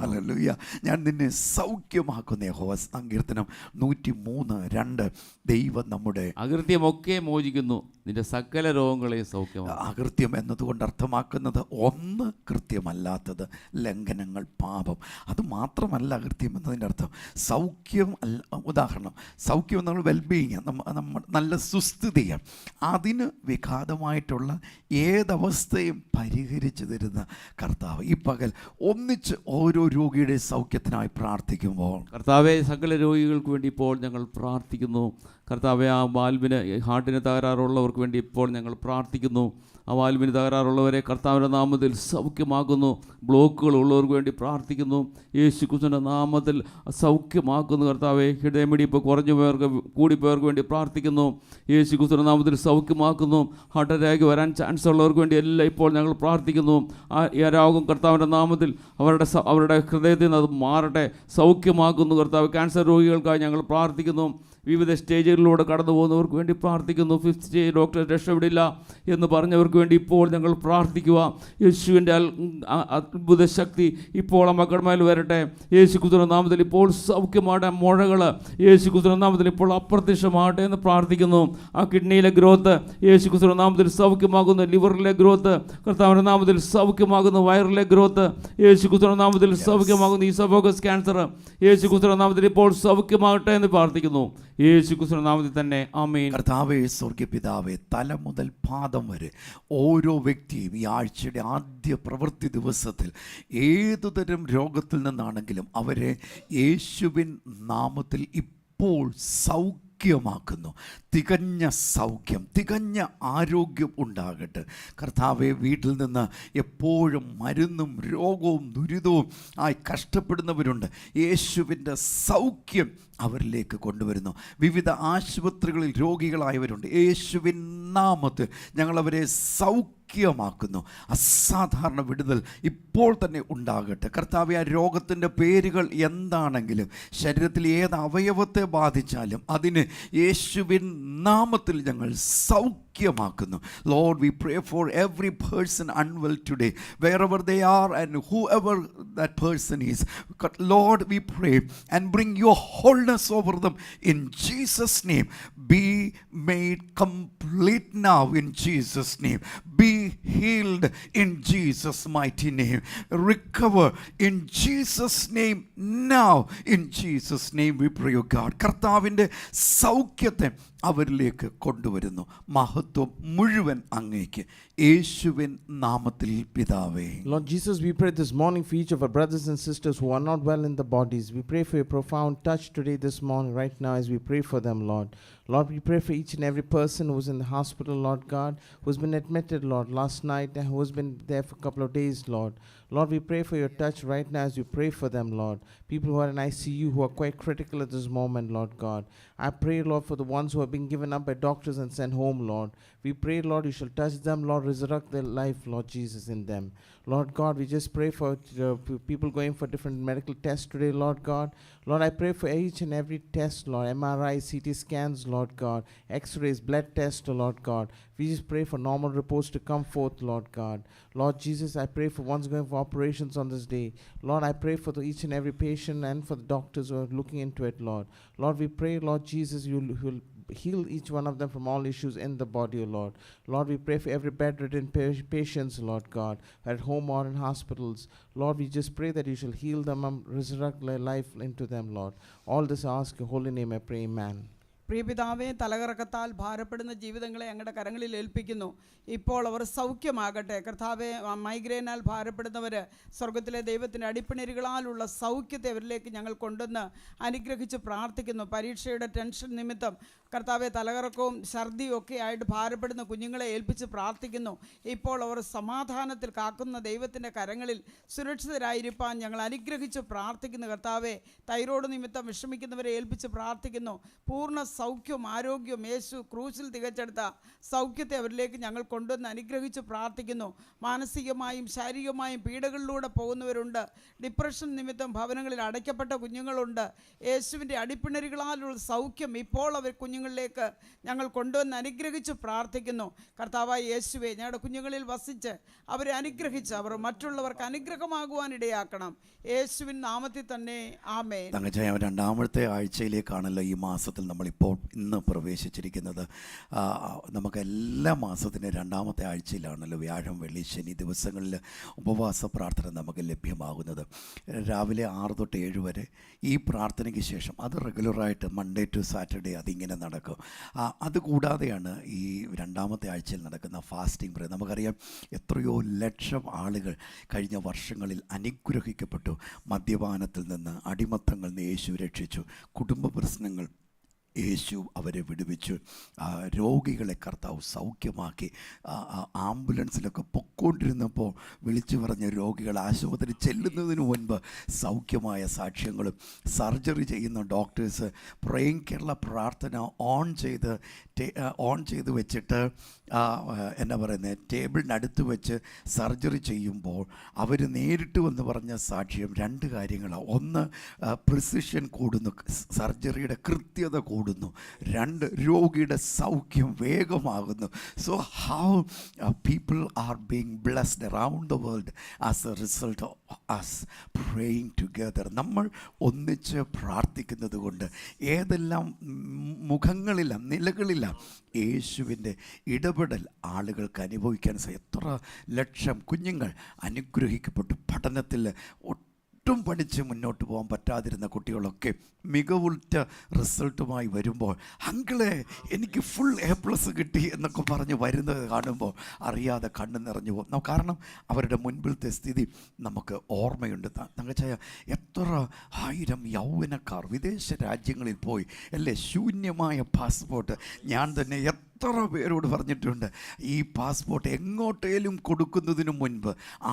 ഹല്ലേലൂയ, ഞാൻ നിന്നെ സൗഖ്യമാക്കുന്ന യഹോവ. സങ്കീർത്തനം 103:2. ദൈവം നമ്മുടെ അകൃത്യമൊക്കെ മോചിക്കുന്നു, നിന്റെ സകല രോഗങ്ങളെയും സൗഖ്യമാണ്. അകൃത്യം എന്നതുകൊണ്ട് അർത്ഥമാക്കുന്നത് ഒന്ന് കൃത്യമല്ലാത്തത്, ലംഘനങ്ങൾ, പാപം. അത് മാത്രമല്ല അകൃത്യം എന്നതിൻ്റെ അർത്ഥം. സൗഖ്യം അല്ല, ഉദാഹരണം സൗഖ്യം എന്നുള്ള വെൽബീയിങ്, നമ്മൾ നല്ല സുസ്ഥിതിയാണ്. അതിന് വിഘാതമായിട്ടുള്ള ഏതവസ്ഥയും പരിഹരിച്ചു തരുന്ന കർത്താവ്. ഈ പകൽ ഒന്നിച്ച് ഓരോ രോഗിയുടെ സൗഖ്യത്തിനായി പ്രാർത്ഥിക്കുമ്പോൾ, കർത്താവെ, സകല രോഗികൾക്ക് വേണ്ടി ഇപ്പോൾ ഞങ്ങൾ പ്രാർത്ഥിക്കുന്നു. കർത്താവെ, ആ വാൽവിന് ഹാർട്ടിന് തകരാറുള്ളവർക്ക് വേണ്ടി ഇപ്പോൾ ഞങ്ങൾ പ്രാർത്ഥിക്കുന്നു. ആ വാൽവിന് തകരാറുള്ളവരെ കർത്താവിൻ്റെ നാമത്തിൽ സൗഖ്യമാക്കുന്നു. ബ്ലോക്കുകൾ ഉള്ളവർക്ക് വേണ്ടി പ്രാർത്ഥിക്കുന്നു. യേശു ക്രിസ്തുവിൻ്റെ നാമത്തിൽ സൗഖ്യമാക്കുന്നു. കർത്താവെ, ഹൃദയമിടിപ്പ് കുറഞ്ഞു പോയവർക്ക് കൂടിപ്പോയവർക്ക് വേണ്ടി പ്രാർത്ഥിക്കുന്നു. യേശു ക്രിസ്തുവിൻ്റെ നാമത്തിൽ സൗഖ്യമാക്കുന്നു. ഹാർട്ട് അറ്റാക്ക് വരാൻ ചാൻസ് ഉള്ളവർക്ക് വേണ്ടി എല്ലാം ഇപ്പോൾ ഞങ്ങൾ പ്രാർത്ഥിക്കുന്നു. ആ രോഗം കർത്താവിൻ്റെ നാമത്തിൽ അവരുടെ ഹൃദയത്തിൽ നിന്ന് അത് മാറട്ടെ, സൗഖ്യമാക്കുന്നു. കർത്താവ്, ക്യാൻസർ രോഗികൾക്കായി ഞങ്ങൾ പ്രാർത്ഥിക്കുന്നു. വിവിധ സ്റ്റേജുകളിലൂടെ കടന്നു പോകുന്നവർക്ക് വേണ്ടി പ്രാർത്ഥിക്കുന്നു. 5th സ്റ്റേജ് ഡോക്ടർ രക്ഷപ്പെടില്ല എന്ന് പറഞ്ഞവർക്ക് വേണ്ടി ഇപ്പോൾ ഞങ്ങൾ പ്രാർത്ഥിക്കുക. യേശുവിൻ്റെ അത്ഭുത ശക്തി ഇപ്പോൾ ആ മക്കളുമേൽ വരട്ടെ. യേശു ക്രിസ്തുവിന്റെ നാമത്തിൽ ഇപ്പോൾ സൗഖ്യമാകട്ടെ. മുഴകൾ യേശു ക്രിസ്തുവിന്റെ നാമത്തിൽ ഇപ്പോൾ അപ്രത്യക്ഷമാകട്ടെ എന്ന് പ്രാർത്ഥിക്കുന്നു. ആ കിഡ്നിയിലെ ഗ്രോത്ത് യേശു ക്രിസ്തുവിന്റെ നാമത്തിൽ സൗഖ്യമാകുന്നു. ലിവറിലെ ഗ്രോത്ത് കർത്താവിൻ്റെ നാമത്തിൽ സൗഖ്യമാകുന്നു. വയറിലെ ഗ്രോത്ത് യേശു ക്രിസ്തുവിന്റെ നാമത്തിൽ സൗഖ്യമാകുന്നു. ഈസോഫേഗസ് ക്യാൻസർ യേശു ക്രിസ്തുവിന്റെ നാമത്തിൽ ഇപ്പോൾ സൗഖ്യമാകട്ടെ എന്ന് പ്രാർത്ഥിക്കുന്നു. യേശു ക്രിസ്തുവിന്റെ നാമത്തിൽ തന്നെ ആമേൻ. കർത്താവേ, സ്വർഗ്ഗപിതാവേ, തല മുതൽ പാദം വരെ ഓരോ വ്യക്തിയും ഈ ആഴ്ചയുടെ ആദ്യ പ്രവൃത്തി ദിവസത്തിൽ ഏതുതരം രോഗത്തിൽ നിന്നാണെങ്കിലും അവരെ യേശുവിൻ നാമത്തിൽ ഇപ്പോൾ സൗഖ്യമാക്കുന്നു. തികഞ്ഞ സൗഖ്യം, തികഞ്ഞ ആരോഗ്യം ഉണ്ടാകട്ടെ. കർത്താവെ, വീട്ടിൽ നിന്ന് എപ്പോഴും മരുന്നും രോഗവും ദുരിതവും ആയി കഷ്ടപ്പെടുന്നവരുണ്ട്. യേശുവിൻ്റെ സൗഖ്യം അവരിലേക്ക് കൊണ്ടുവരുന്നു. വിവിധ ആശുപത്രികളിൽ രോഗികളായവരുണ്ട്. യേശുവിൻ നാമത്തിൽ ഞങ്ങളവരെ സൗഖ്യം സൗഖ്യമാക്കുന്നു. അസാധാരണ വിടുതൽ ഇപ്പോൾ തന്നെ ഉണ്ടാകട്ടെ കർത്താവേ. ആ രോഗത്തിൻ്റെ പേരുകൾ എന്താണെങ്കിലും ശരീരത്തിൽ ഏത് അവയവത്തെ ബാധിച്ചാലും അതിന് യേശുവിൻ നാമത്തിൽ ഞങ്ങൾ സൗഖ്യമാക്കുന്നു. Lord, we pray for every person unwell today, wherever they are and whoever that person is. Lord, we pray and bring your wholeness over them in Jesus' name. Be made complete now in Jesus' name. Be healed in Jesus' mighty name. Recover in Jesus' name now. In Jesus' name we pray, O God. കർത്താവിൻ്റെ സൗഖ്യത്തെ അവരിലേക്ക് കൊണ്ടുവരുന്നു. മഹത്വം മുഴുവൻ അങ്ങേക്ക് യേശുവിൻ നാമത്തിൽ പിതാവേ. Lord Jesus, we pray this morning for each of our brothers and sisters who are not well in the bodies. We pray for your profound touch today, this morning, right now, as we pray for them, Lord. Lord, we pray for each and every person who's in the hospital, Lord God, who's been admitted, Lord, last night, and who's been there for a couple of days, Lord. Lord, we pray for your touch right now as we pray for them, Lord. People who are in ICU who are quite critical at this moment, Lord God. I pray, Lord, for the ones who have been given up by doctors and sent home, Lord. We pray, Lord, you shall touch them, Lord, resurrect their life, Lord Jesus, in them. Lord God, we just pray for people going for different medical tests today, Lord God. Lord, I pray for each and every test, Lord, MRI, CT scans, Lord God, X-rays, blood tests, Lord God. We just pray for normal reports to come forth, Lord God. Lord Jesus, I pray for ones going for operations on this day. Lord, I pray for each and every patient and for the doctors who are looking into it, Lord. Lord, we pray, Lord Jesus, you'll heal each one of them from all issues in the body, O Lord. Lord, we pray for every bedridden patients, Lord God, at home or in hospitals. Lord, we just pray that you shall heal them and resurrect their life into them, Lord. All this I ask in your holy name, I pray, amen. പ്രിയപിതാവേ, തലകറക്കത്താൽ ഭാരപ്പെടുന്ന ജീവിതങ്ങളെ അങ്ങയുടെ കരങ്ങളിൽ ഏൽപ്പിക്കുന്നു. ഇപ്പോൾ അവർ സൗഖ്യമാകട്ടെ കർത്താവെ. മൈഗ്രെയിനാൽ ഭാരപ്പെടുന്നവർ സ്വർഗത്തിലെ ദൈവത്തിൻ്റെ അടിപ്പിണരുകളാലുള്ള സൗഖ്യത്തെ അവരിലേക്ക് ഞങ്ങൾ കൊണ്ടുവന്ന് അനുഗ്രഹിച്ച് പ്രാർത്ഥിക്കുന്നു. പരീക്ഷയുടെ ടെൻഷൻ നിമിത്തം കർത്താവെ തലകറക്കവും ഛർദിയും ഒക്കെ ആയിട്ട് ഭാരപ്പെടുന്ന കുഞ്ഞുങ്ങളെ ഏൽപ്പിച്ച് പ്രാർത്ഥിക്കുന്നു. ഇപ്പോൾ അവർ സമാധാനത്തിൽ കാക്കുന്ന ദൈവത്തിൻ്റെ കരങ്ങളിൽ സുരക്ഷിതരായിരിക്കാൻ ഞങ്ങൾ അനുഗ്രഹിച്ച് പ്രാർത്ഥിക്കുന്നു. കർത്താവെ, തൈറോയ്ഡ് നിമിത്തം വിഷമിക്കുന്നവരെ ഏൽപ്പിച്ച് പ്രാർത്ഥിക്കുന്നു. പൂർണ്ണ സൗഖ്യവും ആരോഗ്യവും യേശു ക്രൂശിൽ തികച്ചെടുത്ത സൗഖ്യത്തെ അവരിലേക്ക് ഞങ്ങൾ കൊണ്ടുവന്ന് അനുഗ്രഹിച്ച് പ്രാർത്ഥിക്കുന്നു. മാനസികമായും ശാരീരികമായും പീഡകളിലൂടെ പോകുന്നവരുണ്ട്. ഡിപ്രഷൻ നിമിത്തം ഭവനങ്ങളിൽ അടയ്ക്കപ്പെട്ട കുഞ്ഞുങ്ങളുണ്ട്. യേശുവിൻ്റെ അടിപ്പിണരുകളാലുള്ള സൗഖ്യം ഇപ്പോൾ അവർ കുഞ്ഞുങ്ങളിലേക്ക് ഞങ്ങൾ കൊണ്ടുവന്ന് അനുഗ്രഹിച്ച് പ്രാർത്ഥിക്കുന്നു. കർത്താവായ യേശുവേ, ഞങ്ങളുടെ കുഞ്ഞുങ്ങളിൽ വസിച്ച് അവരെ അനുഗ്രഹിച്ച് അവർ മറ്റുള്ളവർക്ക് അനുഗ്രഹമാകുവാൻ ഇടയാക്കണം. യേശുവിൻ നാമത്തിൽ തന്നെ ആമേൻ. തങ്കച്ചായ, രണ്ടാമത്തെ ആഴ്ചയിലേക്കാണല്ലോ ഈ മാസത്തിൽ നമ്മളിപ്പോൾ ഇന്ന് പ്രവേശിച്ചിരിക്കുന്നത്. നമുക്ക് എല്ലാ മാസത്തിൻ്റെ രണ്ടാമത്തെ ആഴ്ചയിലാണല്ലോ വ്യാഴം, വെള്ളി, ശനി ദിവസങ്ങളിൽ ഉപവാസ പ്രാർത്ഥന നമുക്ക് ലഭ്യമാകുന്നത്. രാവിലെ 6 തൊട്ട് 7 വരെ ഈ പ്രാർത്ഥനയ്ക്ക് ശേഷം അത് റെഗുലറായിട്ട് മൺഡേ ടു സാറ്റർഡേ അതിങ്ങനെ നടക്കും. അതുകൂടാതെയാണ് ഈ രണ്ടാമത്തെ ആഴ്ചയിൽ നടക്കുന്ന ഫാസ്റ്റിംഗ് പ്രേ. നമുക്കറിയാം എത്രയോ ലക്ഷം ആളുകൾ കഴിഞ്ഞ വർഷങ്ങളിൽ അനുഗ്രഹിക്കപ്പെട്ടു. മദ്യപാനത്തിൽ നിന്ന്, അടിമത്തങ്ങളിൽ നിന്ന് യേശു രക്ഷിച്ചു. കുടുംബ പ്രശ്നങ്ങൾ യേശു അവരെ വിടുവിച്ചു. രോഗികളെ കർത്താവ് സൗഖ്യമാക്കി. ആംബുലൻസിലൊക്കെ പൊക്കോണ്ടിരുന്നപ്പോൾ വിളിച്ചു പറഞ്ഞ രോഗികൾ ആശുപത്രി ചെല്ലുന്നതിന് മുൻപ് സൗഖ്യമായ സാക്ഷ്യങ്ങളും, സർജറി ചെയ്യുന്ന ഡോക്ടേഴ്സ് പ്രേയിങ് കേരള പ്രാർത്ഥന ഓൺ ചെയ്ത് വെച്ചിട്ട് എന്നാ പറയുന്നത്, ടേബിളിനടുത്ത് വെച്ച് സർജറി ചെയ്യുമ്പോൾ അവർ നേരിട്ട് വന്ന് പറഞ്ഞ സാക്ഷ്യം 2 കാര്യങ്ങളാണ്. ഒന്ന്, പ്രിസിഷൻ കൂടുന്നു, സർജറിയുടെ കൃത്യത കൂടുന്നു. 2, രോഗിയുടെ സൗഖ്യം വേഗമാകുന്നു. So how people are being blessed around the world as a result of us praying together. നമ്മൾ ഒന്നിച്ച് പ്രാർത്ഥിക്കുന്നത് കൊണ്ട് ഏതെല്ലാം മുഖങ്ങളില്ല, നിലകളില്ല യേശുവിൻ്റെ ഇടപെടൽ ആളുകൾക്ക് അനുഭവിക്കാൻ എത്ര ലക്ഷം കുഞ്ഞുങ്ങൾ അനുഗ്രഹിക്കപ്പെട്ടു. പഠനത്തിൽ ഒട്ടും പഠിച്ച് മുന്നോട്ട് പോകാൻ പറ്റാതിരുന്ന കുട്ടികളൊക്കെ മികവുറ്റ റിസൾട്ടുമായി വരുമ്പോൾ, അങ്കിളെ എനിക്ക് ഫുൾ A+ കിട്ടി എന്നൊക്കെ പറഞ്ഞ് വരുന്നത് കാണുമ്പോൾ അറിയാതെ കണ്ണ് നിറഞ്ഞു പോകും. കാരണം അവരുടെ മുൻപിലത്തെ സ്ഥിതി നമുക്ക് ഓർമ്മയുണ്ട്. തങ്കച്ചായ, എത്ര 1000 യൗവനക്കാർ വിദേശ രാജ്യങ്ങളിൽ പോയി അല്ലേ, ശൂന്യമായ പാസ്പോർട്ട്. ഞാൻ തന്നെ എത്ര പേരോട് പറഞ്ഞിട്ടുണ്ട്, ഈ പാസ്പോർട്ട് എങ്ങോട്ടേലും കൊടുക്കുന്നതിന് മുൻപ്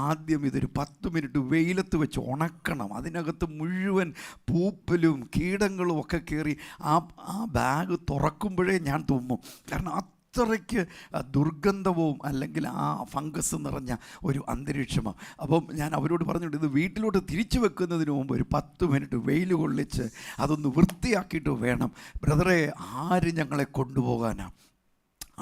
ആദ്യം ഇതൊരു 10 മിനിറ്റ് വെയിലത്ത് വെച്ച് ഉണക്കണം. അതിനകത്ത് മുഴുവൻ പൂപ്പലും കീടങ്ങളും ഒക്കെ കയറി ആ ബാഗ് തുറക്കുമ്പോഴേ ഞാൻ തുമ്മും. കാരണം അത്രയ്ക്ക് ദുർഗന്ധവും അല്ലെങ്കിൽ ആ ഫംഗസ് നിറഞ്ഞ ഒരു അന്തരീക്ഷമാണ്. അപ്പം ഞാൻ അവരോട് പറഞ്ഞിട്ട് ഇത് വീട്ടിലോട്ട് തിരിച്ചു വെക്കുന്നതിന് മുമ്പ് ഒരു 10 മിനിറ്റ് വെയിൽ കൊള്ളിച്ച് അതൊന്ന് വൃത്തിയാക്കിയിട്ട് വേണം. ബ്രദറെ, ആര് ഞങ്ങളെ കൊണ്ടുപോകാനാണ്?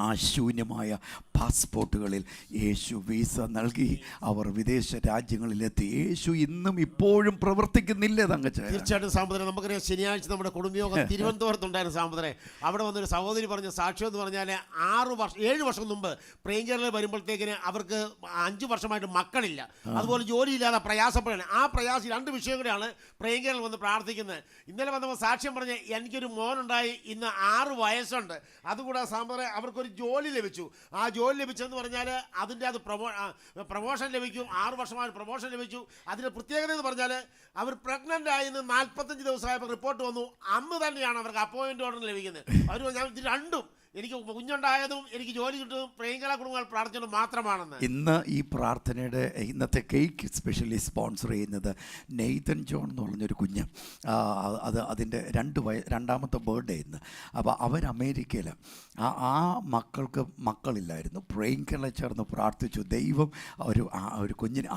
ആ ശൂന്യമായ പാസ്പോർട്ടുകളിൽ യേശു വീസ നൽകി അവർ വിദേശ രാജ്യങ്ങളിലെത്തി. യേശു ഇന്നും ഇപ്പോഴും പ്രവർത്തിക്കുന്നില്ലേ തങ്കച്ച? തീർച്ചയായിട്ടും സാമ്പത്തികം നമുക്കറിയാം. ശനിയാഴ്ച നമ്മുടെ കുടുംബയോഗം തിരുവനന്തപുരത്തുണ്ടായിരുന്ന സാമ്പത്തിനെ അവിടെ വന്നൊരു സഹോദരി പറഞ്ഞ സാക്ഷ്യം എന്ന് പറഞ്ഞാൽ 7 വർഷം മുമ്പ് പ്രിയങ്കരയിൽ വരുമ്പോഴത്തേക്കിന് അവർക്ക് 5 വർഷമായിട്ട് മക്കളില്ല, അതുപോലെ ജോലിയില്ലാതെ പ്രയാസപ്പെടാൻ. ആ പ്രയാസം 2 വിഷയം കൂടെയാണ് പ്രിയങ്കരയിൽ വന്ന് പ്രാർത്ഥിക്കുന്നത്. ഇന്നലെ വന്നപ്പോൾ സാക്ഷ്യം പറഞ്ഞ് എനിക്കൊരു മോനുണ്ടായി, ഇന്ന് 6 വയസ്സുണ്ട്. അതുകൂടാതെ സാമ്പത്തിനെ അവർക്കൊരു ജോലി ലഭിച്ചു. ആ ജോലി ലഭിച്ചെന്ന് പറഞ്ഞാൽ അതിൻ്റെ അത് പ്രൊമോഷൻ ലഭിക്കും. 6 വർഷമായിട്ട് പ്രൊമോഷൻ ലഭിച്ചു. അതിൻ്റെ പ്രത്യേകത എന്ന് പറഞ്ഞാൽ അവർ പ്രഗ്നൻ്റ് ആയെന്ന് 45 ദിവസമായപ്പോൾ റിപ്പോർട്ട് വന്നു. അന്ന് തന്നെയാണ് അവർക്ക് അപ്പോയിൻറ്റ് ഓർഡർ ലഭിക്കുന്നത്. അവർ ഞാൻ ഇത് രണ്ടും, എനിക്ക് കുഞ്ഞുണ്ടായതും എനിക്ക് ജോലി കിട്ടുന്നതും പ്രിയങ്കര കുടുംബങ്ങൾ പ്രാർത്ഥിച്ചത് മാത്രമാണെന്ന്. ഇന്ന് ഈ പ്രാർത്ഥനയുടെ ഇന്നത്തെ കേക്ക് സ്പെഷ്യലി സ്പോൺസർ ചെയ്യുന്നത് നെയ്തൻ ജോൺ എന്ന് പറഞ്ഞൊരു കുഞ്ഞ്. അതിൻ്റെ 2ാമത്തെ ബർത്ത്ഡേ ഇന്ന്. അപ്പോൾ അവർ അമേരിക്കയിൽ ആ മക്കൾക്ക് മക്കളില്ലായിരുന്നു. പ്രിയങ്കര ചേർന്ന് പ്രാർത്ഥിച്ചു. ദൈവം ഒരു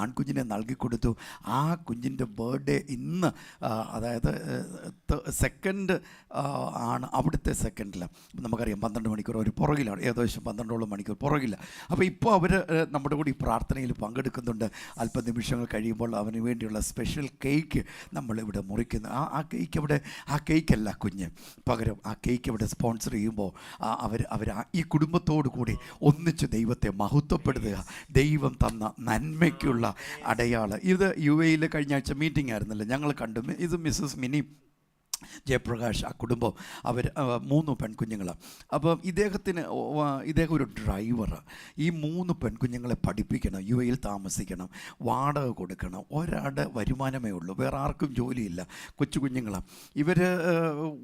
ആൺകുഞ്ഞിനെ നൽകിക്കൊടുത്തു. ആ കുഞ്ഞിൻ്റെ ബർത്ത്ഡേ ഇന്ന്, അതായത് 2nd ആണ് അവിടുത്തെ 2nd. നമുക്കറിയാം 12 മണിക്കൂർ ഒരു പുറകിലാണ്, ഏകദേശം 12 മണിക്കൂർ പുറകില്ല. അപ്പോൾ ഇപ്പോൾ അവർ നമ്മുടെ കൂടി ഈ പ്രാർത്ഥനയിൽ പങ്കെടുക്കുന്നുണ്ട്. അല്പനിമിഷങ്ങൾ കഴിയുമ്പോൾ അവന് വേണ്ടിയുള്ള സ്പെഷ്യൽ കേക്ക് നമ്മളിവിടെ മുറിക്കുന്നു. ആ കേക്കല്ല കുഞ്ഞ്, പകരം ആ കേക്ക് ഇവിടെ സ്പോൺസർ ചെയ്യുമ്പോൾ അവർ ഈ കുടുംബത്തോടു കൂടി ഒന്നിച്ച് ദൈവത്തെ മഹത്വപ്പെടുത്തുക. ദൈവം തന്ന നന്മയ്ക്കുള്ള അടയാളം. ഇത് UAE കഴിഞ്ഞ ആഴ്ച മീറ്റിംഗ് ആയിരുന്നല്ലോ, ഞങ്ങൾ കണ്ടു. ഇത് മിസ്സസ് മിനി ജയപ്രകാശ്, ആ കുടുംബം, അവർ 3 പെൺകുഞ്ഞുങ്ങളാണ്. അപ്പം ഇദ്ദേഹം ഒരു ഡ്രൈവറാണ്. ഈ 3 പെൺകുഞ്ഞുങ്ങളെ പഠിപ്പിക്കണം, UAE താമസിക്കണം, വാടക കൊടുക്കണം, ഒരാളുടെ വരുമാനമേ ഉള്ളൂ, വേറെ ആർക്കും ജോലിയില്ല, കൊച്ചു കുഞ്ഞുങ്ങളാണ്. ഇവർ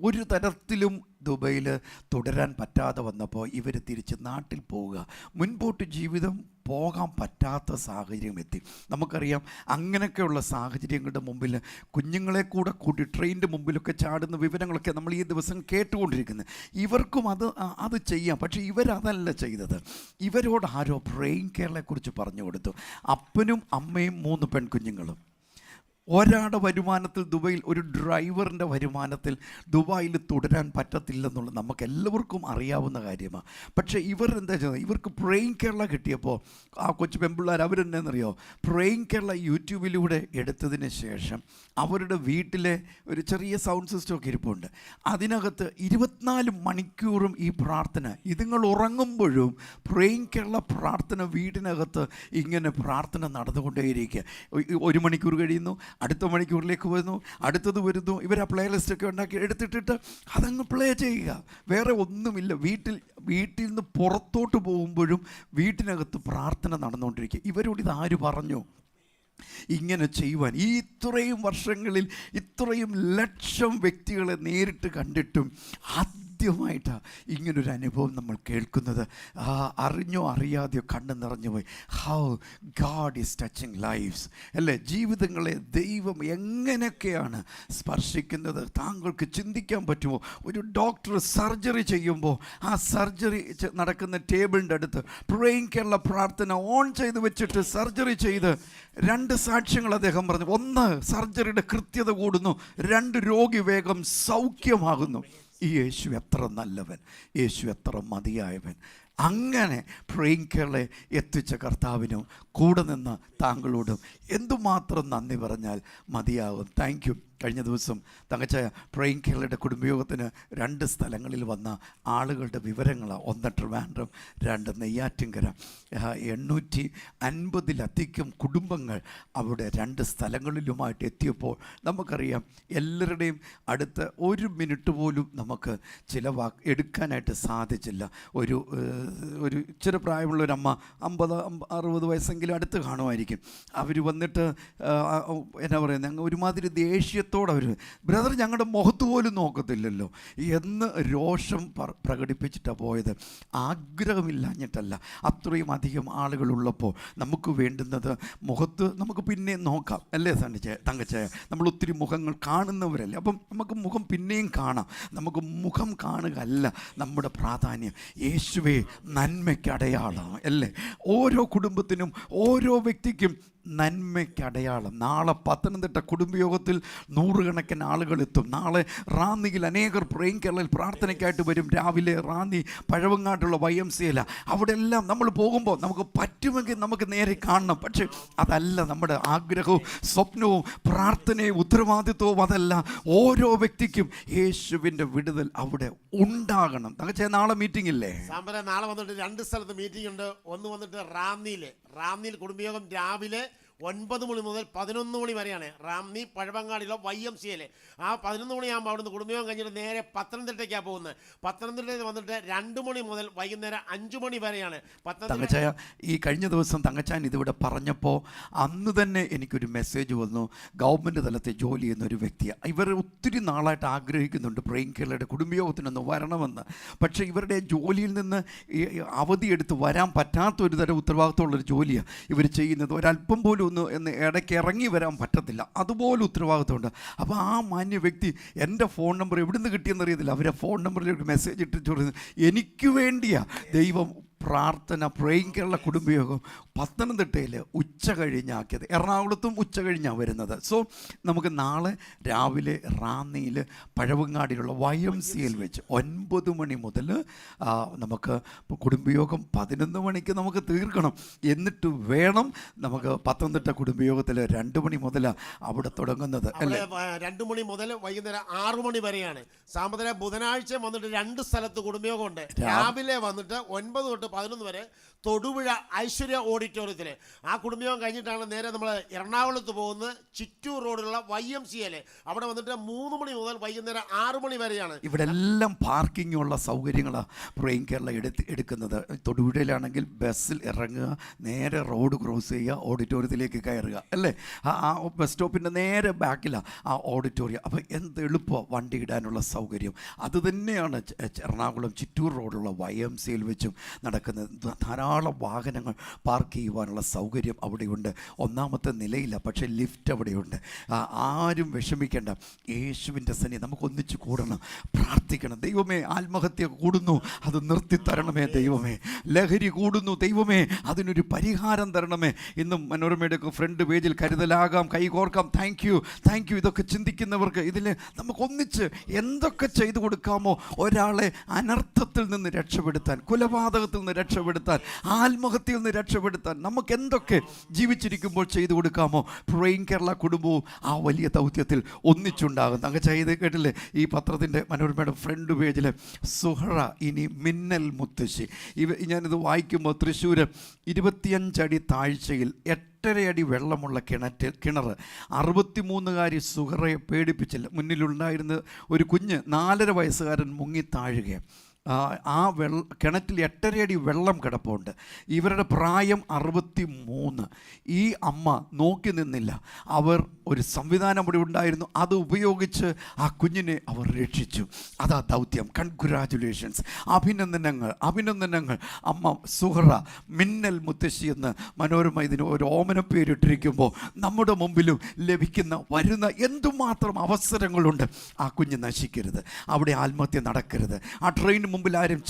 ഒരു തരത്തിലും ദുബൈയിൽ തുടരാൻ പറ്റാതെ വന്നപ്പോൾ ഇവർ തിരിച്ച് നാട്ടിൽ പോവുക. മുൻപോട്ട് ജീവിതം പോകാൻ പറ്റാത്ത സാഹചര്യം എത്തി. നമുക്കറിയാം, അങ്ങനെയൊക്കെയുള്ള സാഹചര്യങ്ങളുടെ മുമ്പിൽ കുഞ്ഞുങ്ങളെ കൂടെ കൂട്ടി ട്രെയിനിൻ്റെ മുമ്പിലൊക്കെ ചാടുന്ന വിവരങ്ങളൊക്കെ നമ്മൾ ഈ ദിവസം കേട്ടുകൊണ്ടിരിക്കുന്നത്. ഇവർക്കും അത് ചെയ്യാം. പക്ഷേ ഇവരതല്ല ചെയ്തത്. ഇവരോട് ആരോ പ്രിയങ്കരയെക്കുറിച്ച് പറഞ്ഞു കൊടുത്തു. അപ്പനും അമ്മയും 3 പെൺകുഞ്ഞുങ്ങളും. ഒരാളുടെ വരുമാനത്തിൽ, ദുബൈയിൽ ഒരു ഡ്രൈവറിൻ്റെ വരുമാനത്തിൽ ദുബായിൽ തുടരാൻ പറ്റത്തില്ലെന്നുള്ളത് നമുക്കെല്ലാവർക്കും അറിയാവുന്ന കാര്യമാണ്. പക്ഷേ ഇവർ എന്താ ചെയ്യുന്നത്? ഇവർക്ക് പ്രേയിങ് കേരള കിട്ടിയപ്പോൾ ആ കൊച്ചു പെൺപിള്ളേർ അവരെന്താണെന്നറിയോ? പ്രേയിങ് കേരള യൂട്യൂബിലൂടെ എടുത്തതിന് ശേഷം അവരുടെ വീട്ടിലെ ഒരു ചെറിയ സൗണ്ട് സിസ്റ്റമൊക്കെ ഇരിപ്പുണ്ട്. അതിനകത്ത് 24 മണിക്കൂറും ഈ പ്രാർത്ഥന, ഇതുങ്ങൾ ഉറങ്ങുമ്പോഴും പ്രേയിങ് കേരള പ്രാർത്ഥന വീടിനകത്ത് ഇങ്ങനെ പ്രാർത്ഥന നടന്നുകൊണ്ടേയിരിക്കുക. 1 മണിക്കൂർ കഴിയുന്നു, അടുത്ത മണിക്കൂറിലേക്ക് വരുന്നു, അടുത്തത് വരുന്നു. ഇവർ ആ പ്ലേ ലിസ്റ്റൊക്കെ ഉണ്ടാക്കി എടുത്തിട്ടിട്ട് അതങ്ങ് പ്ലേ ചെയ്യുക. വേറെ ഒന്നുമില്ല. വീട്ടിൽ നിന്ന് പുറത്തോട്ട് പോകുമ്പോഴും വീട്ടിനകത്ത് പ്രാർത്ഥന നടന്നുകൊണ്ടിരിക്കുക. ഇവരോട് ഇത് ആര് പറഞ്ഞു ഇങ്ങനെ ചെയ്യുവാൻ? ഈ ഇത്രയും വർഷങ്ങളിൽ ഇത്രയും ലക്ഷം വ്യക്തികളെ നേരിട്ട് കണ്ടിട്ടും ആദ്യമായിട്ടാണ് ഇങ്ങനൊരു അനുഭവം നമ്മൾ കേൾക്കുന്നത്. അറിഞ്ഞോ അറിയാതെയോ കണ്ണ് നിറഞ്ഞുപോയി. How God is touching lifes അല്ലേ? ജീവിതങ്ങളെ ദൈവം എങ്ങനെയൊക്കെയാണ് സ്പർശിക്കുന്നത് താങ്കൾക്ക് ചിന്തിക്കാൻ പറ്റുമോ? ഒരു ഡോക്ടർ സർജറി ചെയ്യുമ്പോൾ ആ സർജറി നടക്കുന്ന ടേബിളിൻ്റെ അടുത്ത് പ്രേയിങ് കേരള പ്രാർത്ഥന ഓൺ ചെയ്ത് വെച്ചിട്ട് സർജറി ചെയ്ത് 2 സാക്ഷ്യങ്ങൾ അദ്ദേഹം പറഞ്ഞു. 1, സർജറിയുടെ കൃത്യത കൂടുന്നു. 2, രോഗി വേഗം സൗഖ്യമാകുന്നു. ഈ യേശു എത്ര നല്ലവൻ, യേശു എത്ര മതിയായവൻ. അങ്ങനെ പ്രേയിങ് കേരളയെ എത്തിച്ച കർത്താവിനും കൂടെ നിന്ന് താങ്കളോടും എന്തുമാത്രം നന്ദി പറഞ്ഞാൽ മതിയാകും. Thank you. കഴിഞ്ഞ ദിവസം തങ്കച്ചായ പ്രേയിങ് കേരളയുടെ കുടുംബയോഗത്തിന് 2 സ്ഥലങ്ങളിൽ വന്ന ആളുകളുടെ വിവരങ്ങളാണ്. 1 ട്രിവാൻഡ്രം, 2 നെയ്യാറ്റിൻകര. 850-ലധികം കുടുംബങ്ങൾ അവിടെ 2 സ്ഥലങ്ങളിലുമായിട്ട് എത്തിയപ്പോൾ നമുക്കറിയാം എല്ലാവരുടെയും അടുത്ത് 1 മിനിറ്റ് പോലും നമുക്ക് എടുക്കാനായിട്ട് സാധിച്ചില്ല. ഒരു ഇച്ചിരി പ്രായമുള്ള ഒരു അമ്മ, 50-60 വയസ്സെങ്കിലും അടുത്ത് കാണുമായിരിക്കും. അവർ വന്നിട്ട് എന്നാ പറയുന്നത്, ഞങ്ങൾ ഒരുമാതിരി ദേഷ്യത്തിൽ ദേഷ്യത്തോടെ അവർ ബ്രദർ ഞങ്ങളുടെ മുഖത്ത് പോലും നോക്കത്തില്ലല്ലോ എന്ന് രോഷം പ്രകടിപ്പിച്ചിട്ടാണ് പോയത്. ആഗ്രഹമില്ലാഞ്ഞിട്ടല്ല, അത്രയും അധികം ആളുകളുള്ളപ്പോൾ നമുക്ക് വേണ്ടുന്നത് മുഖത്ത് നമുക്ക് പിന്നെ നോക്കാം അല്ലേ തങ്കച്ചായ? നമ്മൾ ഒത്തിരി മുഖങ്ങൾ കാണുന്നവരല്ലേ, അപ്പം നമുക്ക് മുഖം പിന്നെയും കാണാം. നമുക്ക് മുഖം കാണുക അല്ല നമ്മുടെ പ്രാധാന്യം, യേശുവേ നന്മയ്ക്ക് അടയാളം അല്ലേ? ഓരോ കുടുംബത്തിനും ഓരോ വ്യക്തിക്കും നന്മയ്ക്ക് അടയാളം. നാളെ പത്തനംതിട്ട കുടുംബയോഗത്തിൽ 100കണക്കിന് ആളുകൾ എത്തും. നാളെ റാന്നിയിൽ അനേകർ പ്രേം കേരളയിൽ പ്രാർത്ഥനയ്ക്കായിട്ട് വരും. രാവിലെ റാന്നി പഴവങ്ങാട്ടുള്ള YMCA അവിടെ എല്ലാം നമ്മൾ പോകുമ്പോൾ നമുക്ക് പറ്റുമെങ്കിൽ നമുക്ക് നേരെ കാണണം. പക്ഷേ അതല്ല നമ്മുടെ ആഗ്രഹവും സ്വപ്നവും പ്രാർത്ഥനയും ഉത്തരവാദിത്വവും. അതല്ല, ഓരോ വ്യക്തിക്കും യേശുവിൻ്റെ വിടുതൽ അവിടെ ഉണ്ടാകണം. തകച്ചേ നാളെ മീറ്റിംഗ് ഇല്ലേ? നാളെ വന്നിട്ട് 2 സ്ഥലത്ത് മീറ്റിംഗ് ഉണ്ട്. ഒന്ന് വന്നിട്ട് റാന്നിയിൽ കുടുംബയോഗം രാവിലെ 9 മണി മുതൽ 11 മണി വരെയാണ്. റാന്നി പഴവങ്ങാടിയിലെ YMCA. ആ 11 മണിയാകുമ്പോൾ അവിടുന്ന് കുടുംബയോഗം കഴിഞ്ഞിട്ട് നേരെ പത്തനംതിട്ടയ്ക്കാണ് പോകുന്നത്. പത്തനംതിട്ടയിൽ വന്നിട്ട് 2 മണി മുതൽ വൈകുന്നേരം 5 മണി വരെയാണ്. തങ്കച്ചായ ഈ കഴിഞ്ഞ ദിവസം തങ്കച്ചാൻ ഇതിവിടെ പറഞ്ഞപ്പോൾ അന്ന് തന്നെ എനിക്കൊരു മെസ്സേജ് വന്നു. ഗവൺമെൻറ് തലത്തിൽ ജോലി ചെയ്യുന്ന ഒരു വ്യക്തിയാണ്. ഇവർ ഒത്തിരി നാളായിട്ട് ആഗ്രഹിക്കുന്നുണ്ട് പ്രേം കേരളയുടെ കുടുംബയോഗത്തിനൊന്ന് വരണമെന്ന്. പക്ഷേ ഇവരുടെ ജോലിയിൽ നിന്ന് അവധിയെടുത്ത് വരാൻ പറ്റാത്ത ഒരു തരം ഉത്തരവാദിത്തമുള്ളൊരു ജോലിയാണ് ഇവർ ചെയ്യുന്നത്. ഒരല്പം പോലും എന്ന് ഇടയ്ക്ക് ഇറങ്ങി വരാൻ പറ്റത്തില്ല, അതുപോലെ ഉത്തരവാദിത്തമുണ്ട്. അപ്പോൾ ആ മാന്യ വ്യക്തി എൻ്റെ ഫോൺ നമ്പർ എവിടുന്ന് കിട്ടിയെന്നറിയത്തില്ല, അവരെ ഫോൺ നമ്പറിലേക്ക് മെസ്സേജ് ഇട്ടിട്ട് എനിക്ക് വേണ്ടിയാ ദൈവം പ്രാർത്ഥന പ്രേം കേരള കുടുംബയോഗം പത്തനംതിട്ടയിൽ ഉച്ച കഴിഞ്ഞാക്കിയത്. എറണാകുളത്തും ഉച്ച കഴിഞ്ഞാണ് വരുന്നത്. സോ നമുക്ക് നാളെ രാവിലെ റാന്നിയിൽ പഴവങ്ങാടിയിലുള്ള YMCA വെച്ച് 9 മണി മുതൽ നമുക്ക് കുടുംബയോഗം 11 മണിക്ക് നമുക്ക് തീർക്കണം. എന്നിട്ട് വേണം നമുക്ക് പത്തനംതിട്ട കുടുംബയോഗത്തിൽ 2 മണി മുതൽ അവിടെ തുടങ്ങുന്നത് അല്ലേ? 2 മണി മുതൽ വൈകുന്നേരം 6 മണി വരെയാണ്. സാമ്പത്തിക ബുധനാഴ്ച വന്നിട്ട് 2 സ്ഥലത്ത് കുടുംബയോഗമുണ്ട്. രാവിലെ വന്നിട്ട് 9 തൊട്ട് 11 വരെ തൊടുപുഴ ഐശ്വര്യ ഓഡിറ്റോറിയത്തിൽ. ആ കുടുംബയോഗം കഴിഞ്ഞിട്ടാണ് നേരെ നമ്മൾ എറണാകുളത്ത് പോകുന്നത്. ചിറ്റൂർ റോഡിലുള്ള YMCA. അവിടെ വന്നിട്ട് 3 മണി മുതൽ വൈകുന്നേരം 6 മണി വരെയാണ്. ഇവിടെ എല്ലാം പാർക്കിങ്ങുള്ള സൗകര്യങ്ങളാണ് പ്രേം കേരള എടുക്കുന്നത്. തൊടുപുഴയിലാണെങ്കിൽ ബസ്സിൽ ഇറങ്ങുക, നേരെ റോഡ് ക്രോസ് ചെയ്യുക, ഓഡിറ്റോറിയത്തിലേക്ക് കയറുക അല്ലേ? ആ ബസ് സ്റ്റോപ്പിൻ്റെ നേരെ ബാക്കിലാണ് ആ ഓഡിറ്റോറിയം. അപ്പോൾ എന്ത് എളുപ്പമാണ് വണ്ടി ഇടാനുള്ള സൗകര്യം. അതുതന്നെയാണ് എറണാകുളം ചിറ്റൂർ റോഡുള്ള YMCA വെച്ചും നടക്കുന്നത്. ധാരാളം വാഹനങ്ങൾ പാർക്ക് ചെയ്യുവാനുള്ള സൗകര്യം അവിടെയുണ്ട്. 1ാമത്തെ നിലയില്ല, പക്ഷേ ലിഫ്റ്റ് അവിടെയുണ്ട്. ആരും വിഷമിക്കേണ്ട. യേശുവിൻ്റെ സന്നിധി നമുക്ക് ഒന്നിച്ച് കൂടണം, പ്രാർത്ഥിക്കണം. ദൈവമേ ആത്മഹത്യ കൂടുന്നു, അത് നിർത്തിത്തരണമേ. ദൈവമേ ലഹരി കൂടുന്നു, ദൈവമേ അതിനൊരു പരിഹാരം തരണമേ. ഇന്നും മനോരമയുടെ ഫ്രണ്ട് പേജിൽ കരുതലാകാം, കൈകോർക്കാം. Thank you. ഇതൊക്കെ ചിന്തിക്കുന്നവർക്ക് ഇതിൽ നമുക്കൊന്നിച്ച് എന്തൊക്കെ ചെയ്തു കൊടുക്കാമോ ഒരാളെ അനർത്ഥത്തിൽ നിന്ന് രക്ഷപ്പെടുത്താൻ, കൊലപാതകത്തിൽ നിന്ന് രക്ഷപ്പെടുത്താൻ, ആത്മഹത്യയിൽ നിന്ന് രക്ഷപ്പെടുത്താൻ നമുക്ക് എന്തൊക്കെ ജീവിച്ചിരിക്കുമ്പോൾ ചെയ്തു കൊടുക്കാമോ? പ്രേം കേരള കുടുംബവും ആ വലിയ ദൗത്യത്തിൽ ഒന്നിച്ചുണ്ടാകും. അങ്ങ് ചെയ്ത് കേട്ടില്ലേ ഈ പത്രത്തിൻ്റെ മനോരമയുടെ ഫ്രണ്ട് പേജിൽ സുഹറ ഇനി മിന്നൽ മുത്തശ്ശി. ഞാനിത് വായിക്കുമ്പോൾ തൃശ്ശൂർ 25 അടി താഴ്ചയിൽ 8.5 അടി വെള്ളമുള്ള കിണർ 63കാരി സുഹറയെ പേടിപ്പിച്ചില്ല. മുന്നിലുണ്ടായിരുന്ന ഒരു കുഞ്ഞ് 4.5 വയസ്സുകാരൻ മുങ്ങി താഴുകയാണ്. ആ കിണറ്റിൽ 8.5 അടി വെള്ളം കിടപ്പുണ്ട്. ഇവരുടെ പ്രായം 63. ഈ അമ്മ നോക്കി നിന്നില്ല. അവർ ഒരു സംവിധാനം ഇവിടെ ഉണ്ടായിരുന്നു, അത് ഉപയോഗിച്ച് ആ കുഞ്ഞിനെ അവർ രക്ഷിച്ചു. അതാ ദൗത്യം. കൺഗ്രാജുലേഷൻസ്, അഭിനന്ദനങ്ങൾ. അമ്മ സുഹറ മിന്നൽ മുത്തശ്ശി എന്ന് മനോരമ ഇതിന് ഒരു ഓമന പേരിട്ടിരിക്കുമ്പോൾ നമ്മുടെ മുമ്പിലും വരുന്ന എന്തുമാത്രം അവസരങ്ങളുണ്ട്. ആ കുഞ്ഞ് നശിക്കരുത്, അവിടെ ആത്മഹത്യ നടക്കരുത്, ആ ട്രെയിൻ മുമ്പിൽ ആരും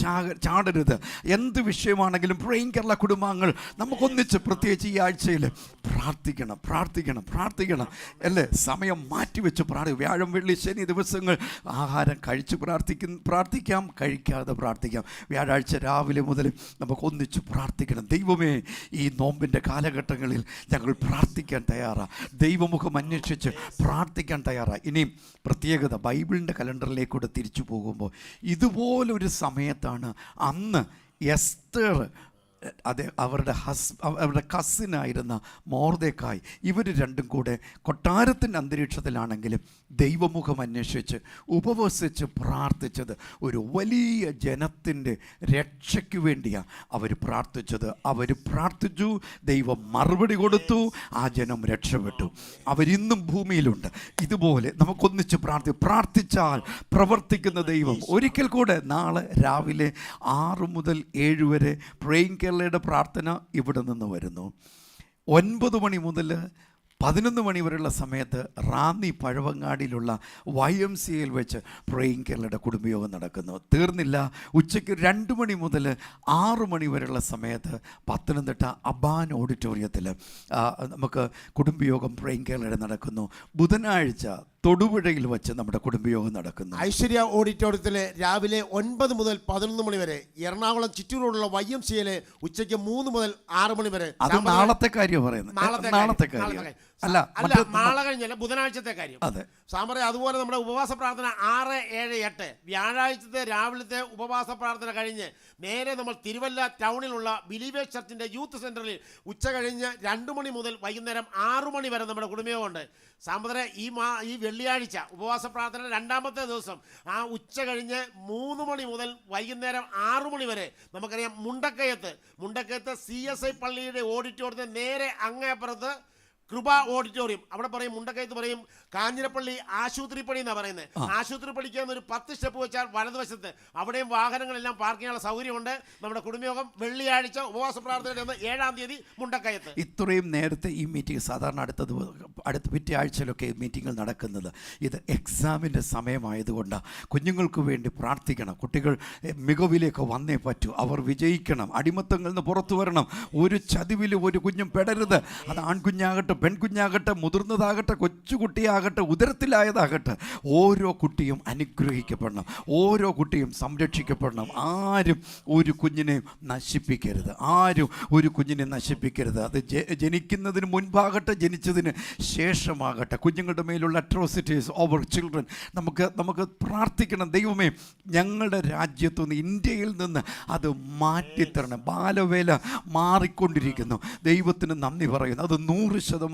ചാടരുത്. എന്ത് വിഷയമാണെങ്കിലും പ്രേം കേരള കുടുംബാംഗങ്ങൾ നമുക്കൊന്നിച്ച് പ്രത്യേകിച്ച് ഈ ആഴ്ചയിൽ പ്രാർത്ഥിക്കണം അല്ലേ? സമയം മാറ്റിവെച്ച് വ്യാഴം വെള്ളി ശനി ദിവസങ്ങൾ ആഹാരം കഴിച്ച് പ്രാർത്ഥിക്കാം, കഴിക്കാതെ പ്രാർത്ഥിക്കാം. വ്യാഴാഴ്ച രാവിലെ മുതൽ നമുക്കൊന്നിച്ച് പ്രാർത്ഥിക്കണം. ദൈവമേ ഈ നോമ്പിൻ്റെ കാലഘട്ടങ്ങളിൽ ഞങ്ങൾ പ്രാർത്ഥിക്കാൻ തയ്യാറാണ്, ദൈവമുഖം അന്വേഷിച്ച് പ്രാർത്ഥിക്കാൻ തയ്യാറാണ്. ഇനിയും പ്രത്യേകത ബൈബിളിൻ്റെ കലണ്ടറിലേക്കൂടെ തിരിച്ചു പോകുമ്പോൾ ഇതുപോലൊരു സമയത്താണ് അന്ന് എസ്തർ അവരുടെ കസിനായിരുന്ന മോർദെഖായി, ഇവർ രണ്ടും കൂടെ കൊട്ടാരത്തിൻ്റെ അന്തരീക്ഷത്തിലാണെങ്കിലും ദൈവമുഖം അന്വേഷിച്ച് ഉപവസിച്ച് പ്രാർത്ഥിച്ചത് ഒരു വലിയ ജനത്തിൻ്റെ രക്ഷയ്ക്ക് വേണ്ടിയാണ് അവർ പ്രാർത്ഥിച്ചത്. അവർ പ്രാർത്ഥിച്ചു, ദൈവം മറുപടി കൊടുത്തു, ആ ജനം രക്ഷപ്പെട്ടു. അവരിന്നും ഭൂമിയിലുണ്ട്. ഇതുപോലെ നമുക്കൊന്നിച്ച് പ്രാർത്ഥിച്ചാൽ പ്രവർത്തിക്കുന്ന ദൈവം. ഒരിക്കൽ കൂടെ നാളെ രാവിലെ 6 മുതൽ 7 വരെ പ്രേയിങ് കേരളയുടെ പ്രാർത്ഥന ഇവിടെ നിന്ന് വരുന്നു. 9 മണി മുതൽ 11 മണി വരെയുള്ള സമയത്ത് റാന്നി പഴവങ്ങാടിയിലുള്ള YMCAയിൽ വെച്ച് പ്രേയിങ് കേരളയുടെ കുടുംബയോഗം നടക്കുന്നു. തീർന്നില്ല, ഉച്ചയ്ക്ക് 2 മണി മുതൽ 6 മണി വരെയുള്ള സമയത്ത് പത്തനംതിട്ട അബാൻ ഓഡിറ്റോറിയത്തിൽ നമുക്ക് കുടുംബയോഗം പ്രേയിങ് കേരളയുടെ നടക്കുന്നു. ബുധനാഴ്ച തൊടുപുഴയിൽ വെച്ച് നമ്മുടെ കുടുംബയോഗം നടക്കുന്നു. ഐശ്വര്യ ഓഡിറ്റോറിയത്തിൽ രാവിലെ 9 മുതൽ 11 മണി വരെ. എറണാകുളം ചിറ്റൂരിലുള്ള YMCAയിൽ ഉച്ചയ്ക്ക് 3 മുതൽ 6 മണി വരെ. അത് നാളത്തെ കാര്യം പറയുന്നത്, നാളത്തെ കാര്യം അല്ല, നാളെ കഴിഞ്ഞല്ല, ബുധനാഴ്ചത്തെ കാര്യം. അതെ സാമറെ, അതുപോലെ നമ്മുടെ ഉപവാസ പ്രാർത്ഥന 6, 7, 8 വ്യാഴാഴ്ചത്തെ രാവിലത്തെ ഉപവാസ പ്രാർത്ഥന കഴിഞ്ഞ് നേരെ നമ്മൾ തിരുവല്ല ടൗണിലുള്ള ബിലീവേഴ്സ് ചർച്ചിൻ്റെ യൂത്ത് സെൻറ്ററിൽ ഉച്ച കഴിഞ്ഞ് 2 മണി മുതൽ വൈകുന്നേരം 6 മണി വരെ നമ്മുടെ കുടുംബയോഗമുണ്ട്. സാമ്പതരെ ഈ വെള്ളിയാഴ്ച ഉപവാസ പ്രാർത്ഥന 2ാമത്തെ ദിവസം ആ ഉച്ച കഴിഞ്ഞ് 3 മണി മുതൽ വൈകുന്നേരം 6 മണി വരെ നമുക്കറിയാം മുണ്ടക്കയത്ത് CSI പള്ളിയുടെ ഓഡിറ്റോറിയത്തിന് നേരെ അങ്ങേപ്പുറത്ത് കൃപ ഓഡിറ്റോറിയം, അവിടെ പറയും മുണ്ടക്കയത്ത് പറയും കാഞ്ഞിരപ്പള്ളി ആശുപത്രിപ്പടി എന്നാണ് പറയുന്നത്. ആശുപത്രിപ്പടിക്ക് ഒരു 10 സ്റ്റെപ്പ് വെച്ചാൽ വലതുവശത്ത് അവിടെയും വാഹനങ്ങളെല്ലാം പാർക്ക് ചെയ്യാനുള്ള സൗകര്യമുണ്ട്. നമ്മുടെ കുടുംബയോഗം വെള്ളിയാഴ്ച ഉപവാസ പ്രാർത്ഥനയുടെ 7-ാം തീയതി മുണ്ടക്കയത്ത്. ഇത്രയും നേരത്തെ ഈ മീറ്റിംഗ് സാധാരണ അടുത്ത പിറ്റേ ആഴ്ചയിലൊക്കെ മീറ്റിങ്ങുകൾ നടക്കുന്നത്. ഇത് എക്സാമിൻ്റെ സമയമായതുകൊണ്ടാണ്. കുഞ്ഞുങ്ങൾക്ക് വേണ്ടി പ്രാർത്ഥിക്കണം. കുട്ടികൾ മികവിലേക്ക് വന്നേ പറ്റൂ. അവർ വിജയിക്കണം. അടിമത്തങ്ങളിൽ നിന്ന് പുറത്തു വരണം. ഒരു ചതിവിൽ ഒരു കുഞ്ഞും പെടരുത്. അത് ആൺകുഞ്ഞാകട്ടെ, പെൺകുഞ്ഞാകട്ടെ, മുതിർന്നതാകട്ടെ, കൊച്ചുകുട്ടിയാകട്ടെ, ഉദരത്തിലായതാകട്ടെ, ഓരോ കുട്ടിയും അനുഗ്രഹിക്കപ്പെടണം. ഓരോ കുട്ടിയും സംരക്ഷിക്കപ്പെടണം. ആരും ഒരു കുഞ്ഞിനെ നശിപ്പിക്കരുത്. അത് ജനിക്കുന്നതിന് മുൻപാകട്ടെ, ജനിച്ചതിന് ശേഷമാകട്ടെ. കുഞ്ഞുങ്ങളുടെ മേലുള്ള അട്രോസിറ്റീസ് ഓവർ ചിൽഡ്രൻ നമുക്ക് പ്രാർത്ഥിക്കണം. ദൈവമേ, ഞങ്ങളുടെ രാജ്യത്തുനിന്ന്, ഇന്ത്യയിൽ നിന്ന് അത് മാറ്റിത്തരണം. ബാലവേല മാറിക്കൊണ്ടിരിക്കുന്നു. ദൈവത്തിന് നന്ദി പറയുന്നു. അത് 100%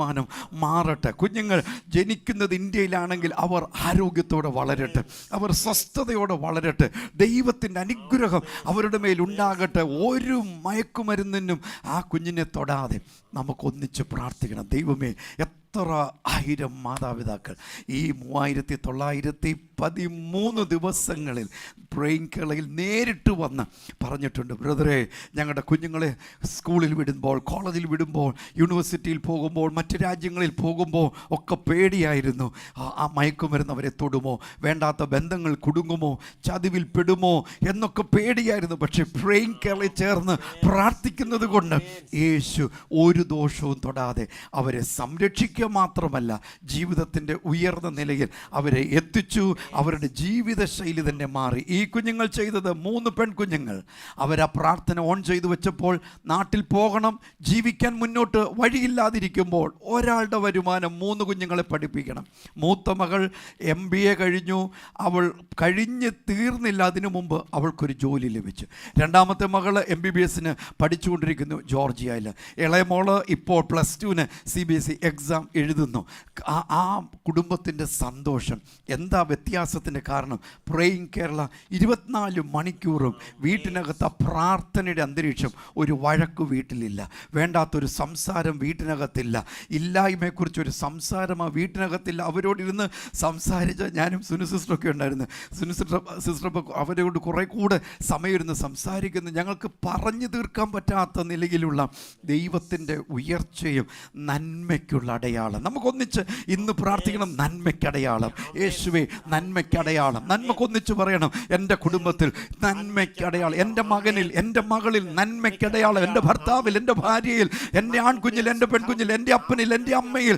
മാറട്ടെ. കുഞ്ഞുങ്ങൾ ജനിക്കുന്നത് ഇന്ത്യയിലാണെങ്കിൽ അവർ ആരോഗ്യത്തോടെ വളരട്ടെ, അവർ സ്വസ്ഥതയോടെ വളരട്ടെ. ദൈവത്തിൻ്റെ അനുഗ്രഹം അവരുടെ മേൽ ഉണ്ടാകട്ടെ. ഒരു മയക്കുമരുന്നിനും ആ കുഞ്ഞിനെ തൊടാതെ നമുക്കൊന്നിച്ച് പ്രാർത്ഥിക്കണം. ദൈവമേ, എത്ര 1000 മാതാപിതാക്കൾ ഈ 3913 ദിവസങ്ങളിൽ പ്രേയിങ് കേരളയിൽ നേരിട്ട് വന്ന് പറഞ്ഞിട്ടുണ്ട്, ബ്രദറെ, ഞങ്ങളുടെ കുഞ്ഞുങ്ങളെ സ്കൂളിൽ വിടുമ്പോൾ, കോളേജിൽ വിടുമ്പോൾ, യൂണിവേഴ്സിറ്റിയിൽ പോകുമ്പോൾ, മറ്റ് രാജ്യങ്ങളിൽ പോകുമ്പോൾ ഒക്കെ പേടിയായിരുന്നു. ആ മയക്കുമരുന്ന് അവരെ തൊടുമോ, വേണ്ടാത്ത ബന്ധങ്ങൾ കുടുങ്ങുമോ, ചതിവിൽ പെടുമോ എന്നൊക്കെ പേടിയായിരുന്നു. പക്ഷേ പ്രേയിങ് കേരളയിൽ ചേർന്ന് പ്രാർത്ഥിക്കുന്നത് കൊണ്ട് യേശു ഒരു ദോഷവും തൊടാതെ അവരെ സംരക്ഷിക്കുക മാത്രമല്ല, ജീവിതത്തിൻ്റെ ഉയർന്ന നിലയിൽ അവരെ എത്തിച്ചു. അവരുടെ ജീവിതശൈലി തന്നെ മാറി. ഈ കുഞ്ഞുങ്ങൾ ചെയ്തത്, 3 പെൺകുഞ്ഞുങ്ങൾ, അവരാ പ്രാർത്ഥന ഓൺ ചെയ്തു വെച്ചപ്പോൾ നാട്ടിൽ പോകണം, ജീവിക്കാൻ മുന്നോട്ട് വഴിയില്ലാതിരിക്കുമ്പോൾ ഒരാളുടെ വരുമാനം 3 കുഞ്ഞുങ്ങളെ പഠിപ്പിക്കണം. മൂത്ത മകൾ MBA കഴിഞ്ഞു. അവൾ കഴിഞ്ഞ് തീർന്നില്ല, അതിനു മുമ്പ് അവൾക്കൊരു ജോലി ലഭിച്ചു. 2ാമത്തെ മകൾ MBBSന് പഠിച്ചുകൊണ്ടിരിക്കുന്നു ജോർജിയയിൽ. ഇളയ മോള് ഇപ്പോൾ +2 CBSE എക്സാം എഴുതുന്നു. ആ കുടുംബത്തിൻ്റെ സന്തോഷം എന്താ? വ്യത്യാസത്തിൻ്റെ കാരണം പ്രേയിങ് കേരള 24 മണിക്കൂറും വീട്ടിനകത്ത് പ്രാർത്ഥനയുടെ അന്തരീക്ഷം. ഒരു വഴക്ക് വീട്ടിലില്ല, വേണ്ടാത്തൊരു സംസാരം വീട്ടിനകത്തില്ല, ഇല്ലായ്മയെക്കുറിച്ചൊരു സംസാരം ആ വീട്ടിനകത്തില്ല. അവരോടിരുന്ന് സംസാരിച്ച ഞാനും സുനു സിസ്റ്ററൊക്കെ ഉണ്ടായിരുന്നു. സുനു സിസ്റ്റർ അവരോട് കുറേ കൂടെ സമയം ഇരുന്ന് സംസാരിക്കുന്നു. ഞങ്ങൾക്ക് പറഞ്ഞു തീർക്കാൻ പറ്റാത്ത നിലയിലുള്ള ദൈവത്തിൻ്റെ ഉയർച്ചയും നന്മയ്ക്കുള്ള അടയാളം. നമുക്കൊന്നിച്ച് ഇന്ന് പ്രാർത്ഥിക്കണം. നന്മയ്ക്കടയാളം യേശുവേ, നന്മയ്ക്കടയാളം. നന്മക്കൊന്നിച്ച് പറയണം, എൻ്റെ കുടുംബത്തിൽ നന്മയ്ക്കടയാളം, എൻ്റെ മകനിൽ, എൻ്റെ മകളിൽ നന്മയ്ക്കടയാളം, എൻ്റെ ഭർത്താവിൽ, എൻ്റെ ഭാര്യയിൽ, എൻ്റെ ആൺകുഞ്ഞിൽ, എൻ്റെ പെൺകുഞ്ഞിൽ, എൻ്റെ അപ്പനിൽ, എൻ്റെ അമ്മയിൽ.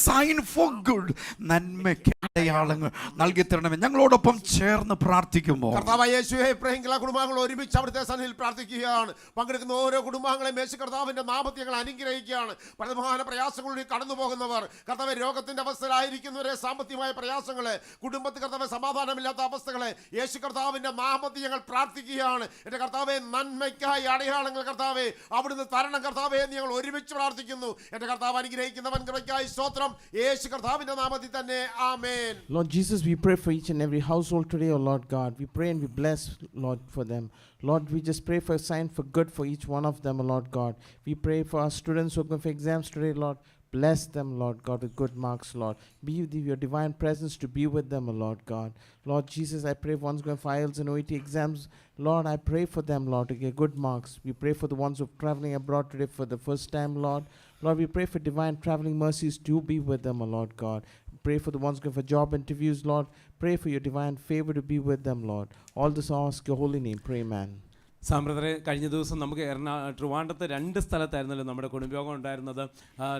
സൈൻ ഫോർ ഗുഡ്, നന്മയ്ക്ക് അടയാളങ്ങൾ നൽകി തരണമേ. ഞങ്ങളോടൊപ്പം ചേർന്ന് പ്രാർത്ഥിക്കുമ്പോൾ കർത്താവായ യേശുവേ, പ്രിയങ്കല കുടുംബാംഗങ്ങൾ ഒരുമിച്ച് അവിടുത്തെ സന്നിധിയിൽ പ്രാർത്ഥിക്കുകയാണ്. പങ്കെടുക്കുന്ന ഓരോ കുടുംബാംഗങ്ങളെയും യേശു കർത്താവിന്റെ നാമത്തിൽ ഞങ്ങൾ അനുഗ്രഹിക്കുകയാണ്. പരമഹാന പ്രയാസങ്ങളിലൂടെ കടന്നു പോകുന്നവർ, കർത്താവ് രോഗത്തിന്റെ അവസ്ഥയിലായിരിക്കുന്നവരെ, സാമ്പത്തികമായ പ്രയാസങ്ങളെ, കുടുംബത്തിൽ കർത്താവ് സമാധാനമില്ലാത്ത അവസ്ഥകളെ യേശു കർത്താവിന്റെ നാമത്തിൽ ഞങ്ങൾ പ്രാർത്ഥിക്കുകയാണ്. എൻ്റെ കർത്താവെ, നന്മയ്ക്കായി അടയാളങ്ങൾ കർത്താവെ അവിടുന്ന് തരണം കർത്താവെ എന്ന് ഞങ്ങൾ ഒരുമിച്ച് പ്രാർത്ഥിക്കുന്നു. എൻ്റെ കർത്താവ് അനുഗ്രഹിക്കുന്നവൻ കൃപയ്ക്കായി സ്തോത്രം. യേശു കർത്താവിന്റെ നാമത്തിൽ തന്നെ ആമേൻ. Lord Jesus, we pray for each and every household today, oh Lord God. We pray and we bless, Lord, for them. Lord, we just pray for a sign for good for each one of them, oh Lord God. We pray for our students who are going for exams today, Lord. Bless them, Lord God, with good marks, Lord. Be with your divine presence to be with them, oh Lord God. Lord Jesus, I pray for ones going for IELTS and OET exams. Lord, I pray for them, Lord, to get good marks. We pray for the ones who are traveling abroad today for the first time, Lord. Lord, we pray for divine traveling mercies to be with them, oh Lord God. Pray for the ones going for job interviews, Lord. Pray for your divine favor to be with them, Lord. All this I ask your holy name. Pray, amen. സാമ്പ്രദായ കഴിഞ്ഞ ദിവസം നമുക്ക് ട്രിവാൻഡ്രത്ത് 2 സ്ഥലത്തായിരുന്നല്ലോ നമ്മുടെ കുടുംബയോഗം ഉണ്ടായിരുന്നത്.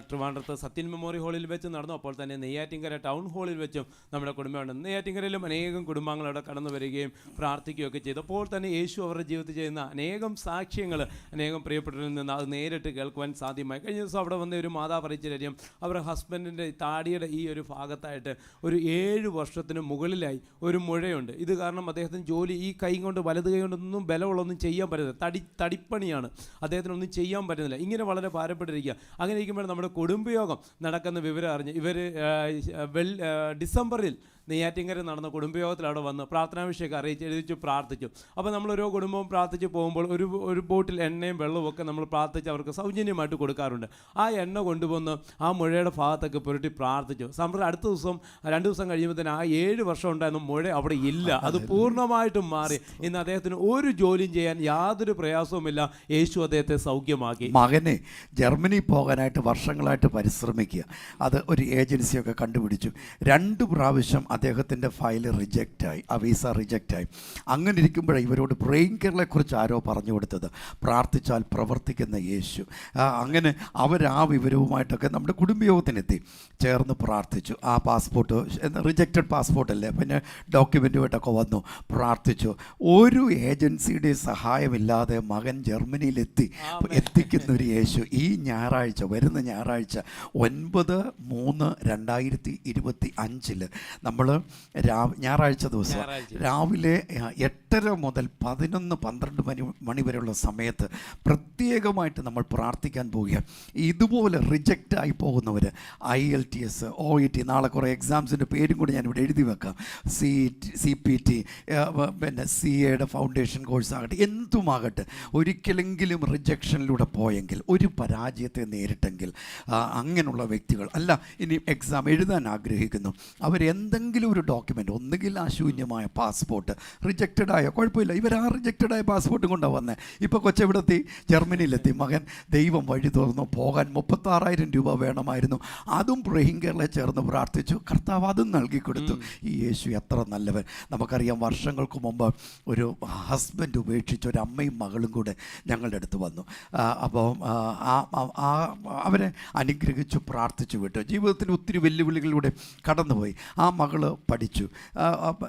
ട്രിവാൻഡ്രത്ത് Sathyan memorial ഹാളിൽ വെച്ച് നടന്നു. അപ്പോൾ തന്നെ നെയ്യാറ്റിൻകര ടൗൺ ഹാളിൽ വെച്ചും നമ്മുടെ കുടുംബമുണ്ട്. നെയ്യാറ്റിൻകരയിലും അനേകം കുടുംബാംഗങ്ങൾ അവിടെ കടന്നു വരികയും പ്രാർത്ഥിക്കുകയൊക്കെ ചെയ്തു. അപ്പോൾ തന്നെ യേശു അവരുടെ ജീവിതത്തിൽ ചെയ്യുന്ന അനേകം സാക്ഷ്യങ്ങൾ അനേകം പ്രിയപ്പെട്ടവരിൽ നിന്ന് അത് നേരിട്ട് കേൾക്കുവാൻ സാധ്യമായി. കഴിഞ്ഞ ദിവസം അവിടെ വന്ന ഒരു മാതാവ് അറിയിച്ച കാര്യം, അവരുടെ ഹസ്ബൻഡിൻ്റെ താടിയുടെ ഈ ഒരു ഭാഗത്തായിട്ട് ഒരു 7 വർഷത്തിന് മുകളിലായി ഒരു മുഴയുണ്ട്. ഇത് കാരണം അദ്ദേഹത്തിന് ജോലി ഈ കൈ കൊണ്ട് വലത് കൈ കൊണ്ടൊന്നും ബലമുള്ളൊന്നും ചെയ്യാൻ പറ്റുന്നില്ല. തടിപ്പണിയാണ്, അദ്ദേഹത്തിനൊന്നും ചെയ്യാൻ പറ്റുന്നില്ല. ഇങ്ങനെ വളരെ ഭാരപ്പെട്ടിരിക്കുക. അങ്ങനെ ഇരിക്കുമ്പോൾ നമ്മുടെ കുടുംബയോഗം നടക്കുന്ന വിവരം അറിഞ്ഞ് ഇവർ ഡിസംബറിൽ നെയ്യാറ്റിൻകര നടന്ന കുടുംബയോഗത്തിൽ അവിടെ വന്ന് പ്രാർത്ഥനാഭിഷേകം എഴുതിച്ചു പ്രാർത്ഥിച്ചു. അപ്പോൾ നമ്മൾ ഓരോ കുടുംബവും പ്രാർത്ഥിച്ച് പോകുമ്പോൾ ഒരു ബോട്ടിൽ എണ്ണയും വെള്ളവും ഒക്കെ നമ്മൾ പ്രാർത്ഥിച്ച് അവർക്ക് സൗജന്യമായിട്ട് കൊടുക്കാറുണ്ട്. ആ എണ്ണ കൊണ്ടുവന്ന് ആ മുഴയുടെ ഭാഗത്തൊക്കെ പുരട്ടി പ്രാർത്ഥിച്ചു. അടുത്ത ദിവസം 2 ദിവസം കഴിയുമ്പോൾ തന്നെ ആ 7 വർഷം ഉണ്ടായിരുന്ന മുഴ അവിടെ ഇല്ല. അത് പൂർണ്ണമായിട്ടും മാറി. ഇന്ന് അദ്ദേഹത്തിന് ഒരു ജോലിയും ചെയ്യാൻ യാതൊരു പ്രയാസവുമില്ല. യേശു അദ്ദേഹത്തെ സൗഖ്യമാക്കി. മകനെ ജർമ്മനി പോകാനായിട്ട് വർഷങ്ങളായിട്ട് പരിശ്രമിക്കുക. അത് ഒരു ഏജൻസിയൊക്കെ കണ്ടുപിടിച്ചു. 2 പ്രാവശ്യം അദ്ദേഹത്തിൻ്റെ ഫയൽ റിജക്റ്റായി, ആ വിസ റിജക്റ്റായി. അങ്ങനെ ഇരിക്കുമ്പോഴേ ഇവരോട് ബ്രെയിൻ കെയറിനെക്കുറിച്ച് ആരോ പറഞ്ഞു കൊടുത്തത്, പ്രാർത്ഥിച്ചാൽ പ്രവർത്തിക്കുന്ന യേശു. അങ്ങനെ അവർ ആ വിവരവുമായിട്ടൊക്കെ നമ്മുടെ കുടുംബയോഗത്തിനെത്തി, ചേർന്ന് പ്രാർത്ഥിച്ചു. ആ പാസ്പോർട്ട് റിജക്റ്റഡ് പാസ്പോർട്ടല്ലേ, പിന്നെ ഡോക്യുമെൻറ്റുമായിട്ടൊക്കെ വന്നു, പ്രാർത്ഥിച്ചു. ഒരു ഏജൻസിയുടെ സഹായമില്ലാതെ മകൻ ജർമ്മനിയിലെത്തി. എത്തിക്കുന്ന ഒരു യേശു ഈ ഞായറാഴ്ച, വരുന്ന ഞായറാഴ്ച 9/3/2025 നമ്മൾ ഞായറാഴ്ച ദിവസം രാവിലെ 8:30 മുതൽ 11-12 മണി വരെയുള്ള സമയത്ത് പ്രത്യേകമായിട്ട് നമ്മൾ പ്രാർത്ഥിക്കാൻ പോവുകയാണ്. ഇതുപോലെ റിജക്റ്റായി പോകുന്നവർ IELTS, OET, നാളെ കുറേ എക്സാംസിൻ്റെ പേരും കൂടി ഞാനിവിടെ എഴുതി വെക്കാം. CPT, പിന്നെ CAയുടെ ഫൗണ്ടേഷൻ കോഴ്സ് ആകട്ടെ, എന്തുമാകട്ടെ, ഒരിക്കലെങ്കിലും റിജക്ഷനിലൂടെ പോയെങ്കിൽ, ഒരു പരാജയത്തെ നേരിട്ടെങ്കിൽ, അങ്ങനെയുള്ള വ്യക്തികൾ അല്ല ഇനി എക്സാം എഴുതാൻ ആഗ്രഹിക്കുന്നു, അവരെന്തെങ്കിലും ഒരു ഡോക്യുമെൻ്റ്, ഒന്നുകിൽ ആ ശൂന്യമായ പാസ്പോർട്ട് റിജക്റ്റഡായ, കുഴപ്പമില്ല, ഇവർ ആ റിജക്റ്റഡായ പാസ്പോർട്ടും കൊണ്ടാണ് വന്നത്. ഇപ്പോൾ കൊച്ചെവിടെത്തി? ജർമ്മനിയിലെത്തി. മകൻ ദൈവം വഴി തുറന്നു. പോകാൻ 36,000 രൂപ വേണമായിരുന്നു. അതും പ്രഹിങ്കറിലെ ചേർന്ന് പ്രാർത്ഥിച്ചു. കർത്താവ് അതും നൽകിക്കൊടുത്തു. ഈ യേശു എത്ര നല്ലവൻ. നമുക്കറിയാം, വർഷങ്ങൾക്ക് മുമ്പ് ഒരു ഹസ്ബൻഡ് ഉപേക്ഷിച്ച ഒരു അമ്മയും മകളും കൂടെ ഞങ്ങളുടെ അടുത്ത് വന്നു. അപ്പോൾ അവരെ അനുഗ്രഹിച്ചു പ്രാർത്ഥിച്ചു വിട്ടു. ജീവിതത്തിൽ ഒത്തിരി വെല്ലുവിളികളിലൂടെ കടന്നുപോയി. ആ മകള് പഠിച്ചു.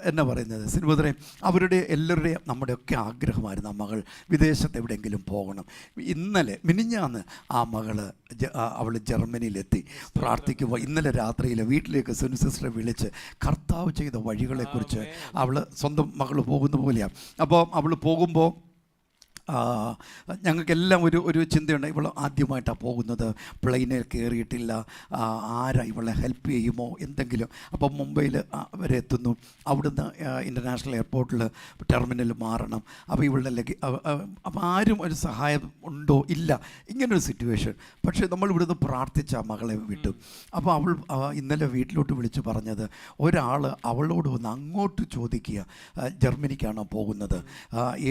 എന്നാ പറയുന്നത്, സിനിമതരെ അവരുടെ എല്ലാവരുടെയും നമ്മുടെയൊക്കെ ആഗ്രഹമായിരുന്നു ആ മകൾ വിദേശത്ത് എവിടെയെങ്കിലും പോകണം. മിനിഞ്ഞാന്ന് ആ അവൾ ജർമ്മനിയിലെത്തി. പ്രാർത്ഥിക്കുമ്പോൾ ഇന്നലെ രാത്രിയിൽ വീട്ടിലേക്ക് സുനി സിസ്റ്ററെ വിളിച്ച് കർത്താവ് ചെയ്ത വഴികളെക്കുറിച്ച് അവൾ സ്വന്തം മകൾ പോകുന്ന പോലെയാണ്. അപ്പോൾ അവൾ പോകുമ്പോൾ ഞങ്ങൾക്കെല്ലാം ഒരു ചിന്തയുണ്ട്, ഇവൾ ആദ്യമായിട്ടാണ് പോകുന്നത്, പ്ലെയിനിൽ കയറിയിട്ടില്ല, ആരാ ഇവളെ ഹെൽപ്പ് ചെയ്യുമോ എന്തെങ്കിലും. അപ്പോൾ മുംബൈയിൽ വരെ എത്തുന്നു. അവിടുന്ന് ഇൻ്റർനാഷണൽ എയർപോർട്ടിൽ ടെർമിനൽ മാറണം. അപ്പോൾ ഇവളുടെ അപ്പോൾ ആരും ഒരു സഹായം ഉണ്ടോ? ഇല്ല. ഇങ്ങനൊരു സിറ്റുവേഷൻ. പക്ഷേ നമ്മൾ ഇവിടുന്ന് പ്രാർത്ഥിച്ച മകളെ വിട്ടു. അപ്പോൾ അവൾ ഇന്നലെ വീട്ടിലോട്ട് വിളിച്ച് പറഞ്ഞത്, ഒരാൾ അവളോട് വന്ന് അങ്ങോട്ട് ചോദിക്കുക, ജർമ്മനിക്കാണോ പോകുന്നത്,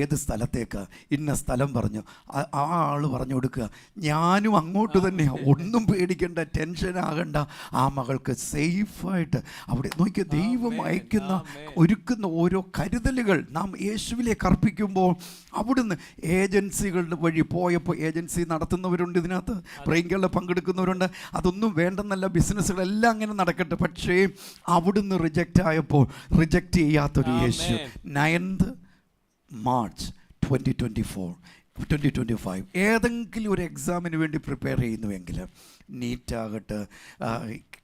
ഏത് സ്ഥലത്തേക്ക്, ഇന്ന ഇന്ന സ്ഥലം പറഞ്ഞു. ആ ആൾ പറഞ്ഞു കൊടുക്കുക, ഞാനും അങ്ങോട്ട് തന്നെയാണ്, ഒന്നും പേടിക്കേണ്ട, ടെൻഷൻ ആകണ്ട. ആ മകൾക്ക് സേഫായിട്ട് അവിടെ നോക്കിയ ദൈവം അയക്കുന്ന ഒരുക്കുന്ന ഓരോ കരുതലുകൾ നാം യേശുവിലേക്ക് അർപ്പിക്കുമ്പോൾ അവിടുന്ന് ഏജൻസികളുടെ വഴി പോയപ്പോൾ ഏജൻസി നടത്തുന്നവരുണ്ട്, ഇതിനകത്ത് പ്രേംകളിൽ പങ്കെടുക്കുന്നവരുണ്ട്. അതൊന്നും വേണ്ടെന്നല്ല, ബിസിനസ്സുകളെല്ലാം അങ്ങനെ നടക്കട്ടെ. പക്ഷേ അവിടുന്ന് റിജക്റ്റ് ആയപ്പോൾ റിജക്റ്റ് ചെയ്യാത്തൊരു യേശു. 9th March 2025 ഏതെങ്കിലും ഒരു എക്സാമിന് വേണ്ടി പ്രിപ്പയർ ചെയ്യുന്നുവെങ്കിൽ, നീറ്റാകട്ടെ,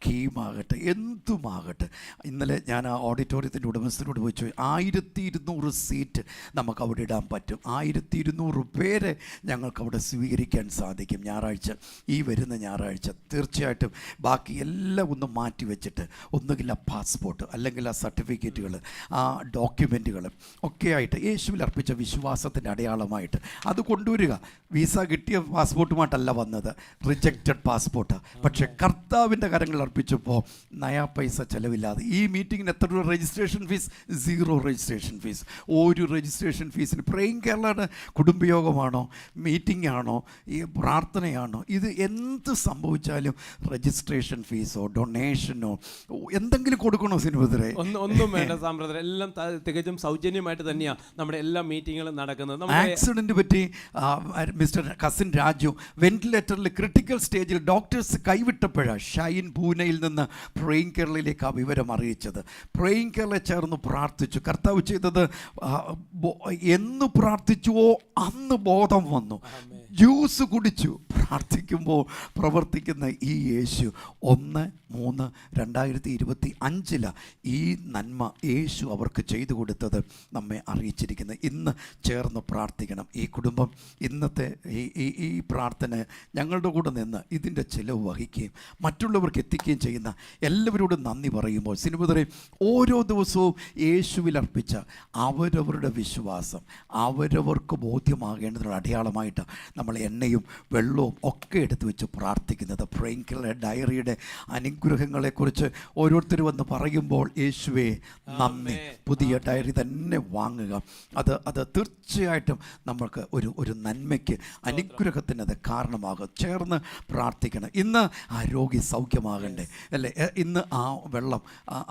കീമാകട്ടെ, എന്തുമാകട്ടെ. ഇന്നലെ ഞാൻ ആ ഓഡിറ്റോറിയത്തിൻ്റെ ഉടമസ്ഥനോട് ചോദിച്ചു, 1200 സീറ്റ് നമുക്ക് അവിടെ ഇടാൻ പറ്റും, 1200 പേരെ ഞങ്ങൾക്ക് അവിടെ സ്വീകരിക്കാൻ സാധിക്കും ഞായറാഴ്ച, ഈ വരുന്ന ഞായറാഴ്ച. തീർച്ചയായിട്ടും ബാക്കി എല്ലാം ഒന്ന് മാറ്റി വെച്ചിട്ട് ഒന്നുകിൽ ആ പാസ്പോർട്ട് അല്ലെങ്കിൽ ആ സർട്ടിഫിക്കറ്റുകൾ, ആ ഡോക്യുമെൻറ്റുകൾ ഒക്കെ ആയിട്ട് യേശുവിൽ അർപ്പിച്ച വിശ്വാസത്തിൻ്റെ അടയാളമായിട്ട് അത് കൊണ്ടുവരിക. വിസ കിട്ടിയ പാസ്പോർട്ടുമായിട്ടല്ല വന്നത്, റിജക്റ്റഡ് പാസ്പോർട്ട്. പക്ഷേ കർത്താവിൻ്റെ കരങ്ങൾ അർപ്പിച്ചപ്പോൾ നയാ പൈസ ചിലവില്ലാതെ ഈ മീറ്റിങ്ങിന് എത്ര രൂപ രജിസ്ട്രേഷൻ ഫീസ്? 0 registration fees. ഒരു രജിസ്ട്രേഷൻ ഫീസിന് പ്രേം കേരളയുടെ കുടുംബയോഗമാണോ, മീറ്റിംഗ് ആണോ, ഈ പ്രാർത്ഥനയാണോ, ഇത് എന്ത് സംഭവിച്ചാലും രജിസ്ട്രേഷൻ ഫീസോ ഡൊണേഷനോ എന്തെങ്കിലും കൊടുക്കണോ സിനിമത്തിലെ? ഒന്നും വേണ്ട സാമ്പ്രദായം, എല്ലാം തികച്ചും സൗജന്യമായിട്ട് തന്നെയാണ് നമ്മുടെ എല്ലാ മീറ്റിങ്ങുകളും നടക്കുന്നത്. ആക്സിഡൻറ്റ് പറ്റി മിസ്റ്റർ കസിൻ രാജു വെന്റിലേറ്ററിൽ ക്രിട്ടിക്കൽ സ്റ്റേജിൽ ഡോക്ടേഴ്സ് കൈവിട്ടപ്പോഴാണ് ഷൈൻ പൂനെയിൽ നിന്ന് പ്രേം കേരളയിലേക്ക് ആ വിവരം അറിയിച്ചത്. പ്രേം കേരള ചേർന്ന് പ്രാർത്ഥിച്ചു. കർത്താവ് ചെയ്തത് എന്ന് പ്രാർത്ഥിച്ചുവോ അന്ന് ബോധം വന്നു. ജ്യൂസ് കുടിച്ചു. പ്രാർത്ഥിക്കുമ്പോൾ പ്രവർത്തിക്കുന്ന ഈ യേശു 1/3/2025 ഈ നന്മ യേശു അവർക്ക് ചെയ്തു കൊടുത്തത് നമ്മെ അറിയിച്ചിരിക്കുന്നത്. ഇന്ന് ചേർന്ന് പ്രാർത്ഥിക്കണം. ഈ കുടുംബം ഇന്നത്തെ ഈ പ്രാർത്ഥന ഞങ്ങളുടെ കൂടെ നിന്ന് ഇതിൻ്റെ ചിലവ് വഹിക്കുകയും മറ്റുള്ളവർക്ക് എത്തിക്കുകയും ചെയ്യുന്ന എല്ലാവരോടും നന്ദി പറയുമ്പോൾ സിനിമതരെ ഓരോ ദിവസവും യേശുവിൽ അർപ്പിച്ച അവരവരുടെ വിശ്വാസം അവരവർക്ക് ബോധ്യമാകേണ്ടതിനുള്ള അടയാളമായിട്ട് നമ്മൾ എണ്ണയും വെള്ളവും ഒക്കെ എടുത്തു വെച്ച് പ്രാർത്ഥിക്കുന്നത്. ഫ്രേങ്കിലെ ഡയറിയുടെ അനുഗ്രഹങ്ങളെക്കുറിച്ച് ഓരോരുത്തർ വന്ന് പറയുമ്പോൾ യേശുവേ നന്ദി, പുതിയ ഡയറി തന്നെ വാങ്ങുക. അത് തീർച്ചയായിട്ടും നമുക്ക് ഒരു നന്മയ്ക്ക് അനുഗ്രഹത്തിന് അത് കാരണമാകും. ചേർന്ന് പ്രാർത്ഥിക്കണം. ഇന്ന് ആ രോഗി സൗഖ്യമാകണ്ടേ അല്ലേ? ഇന്ന് ആ വെള്ളം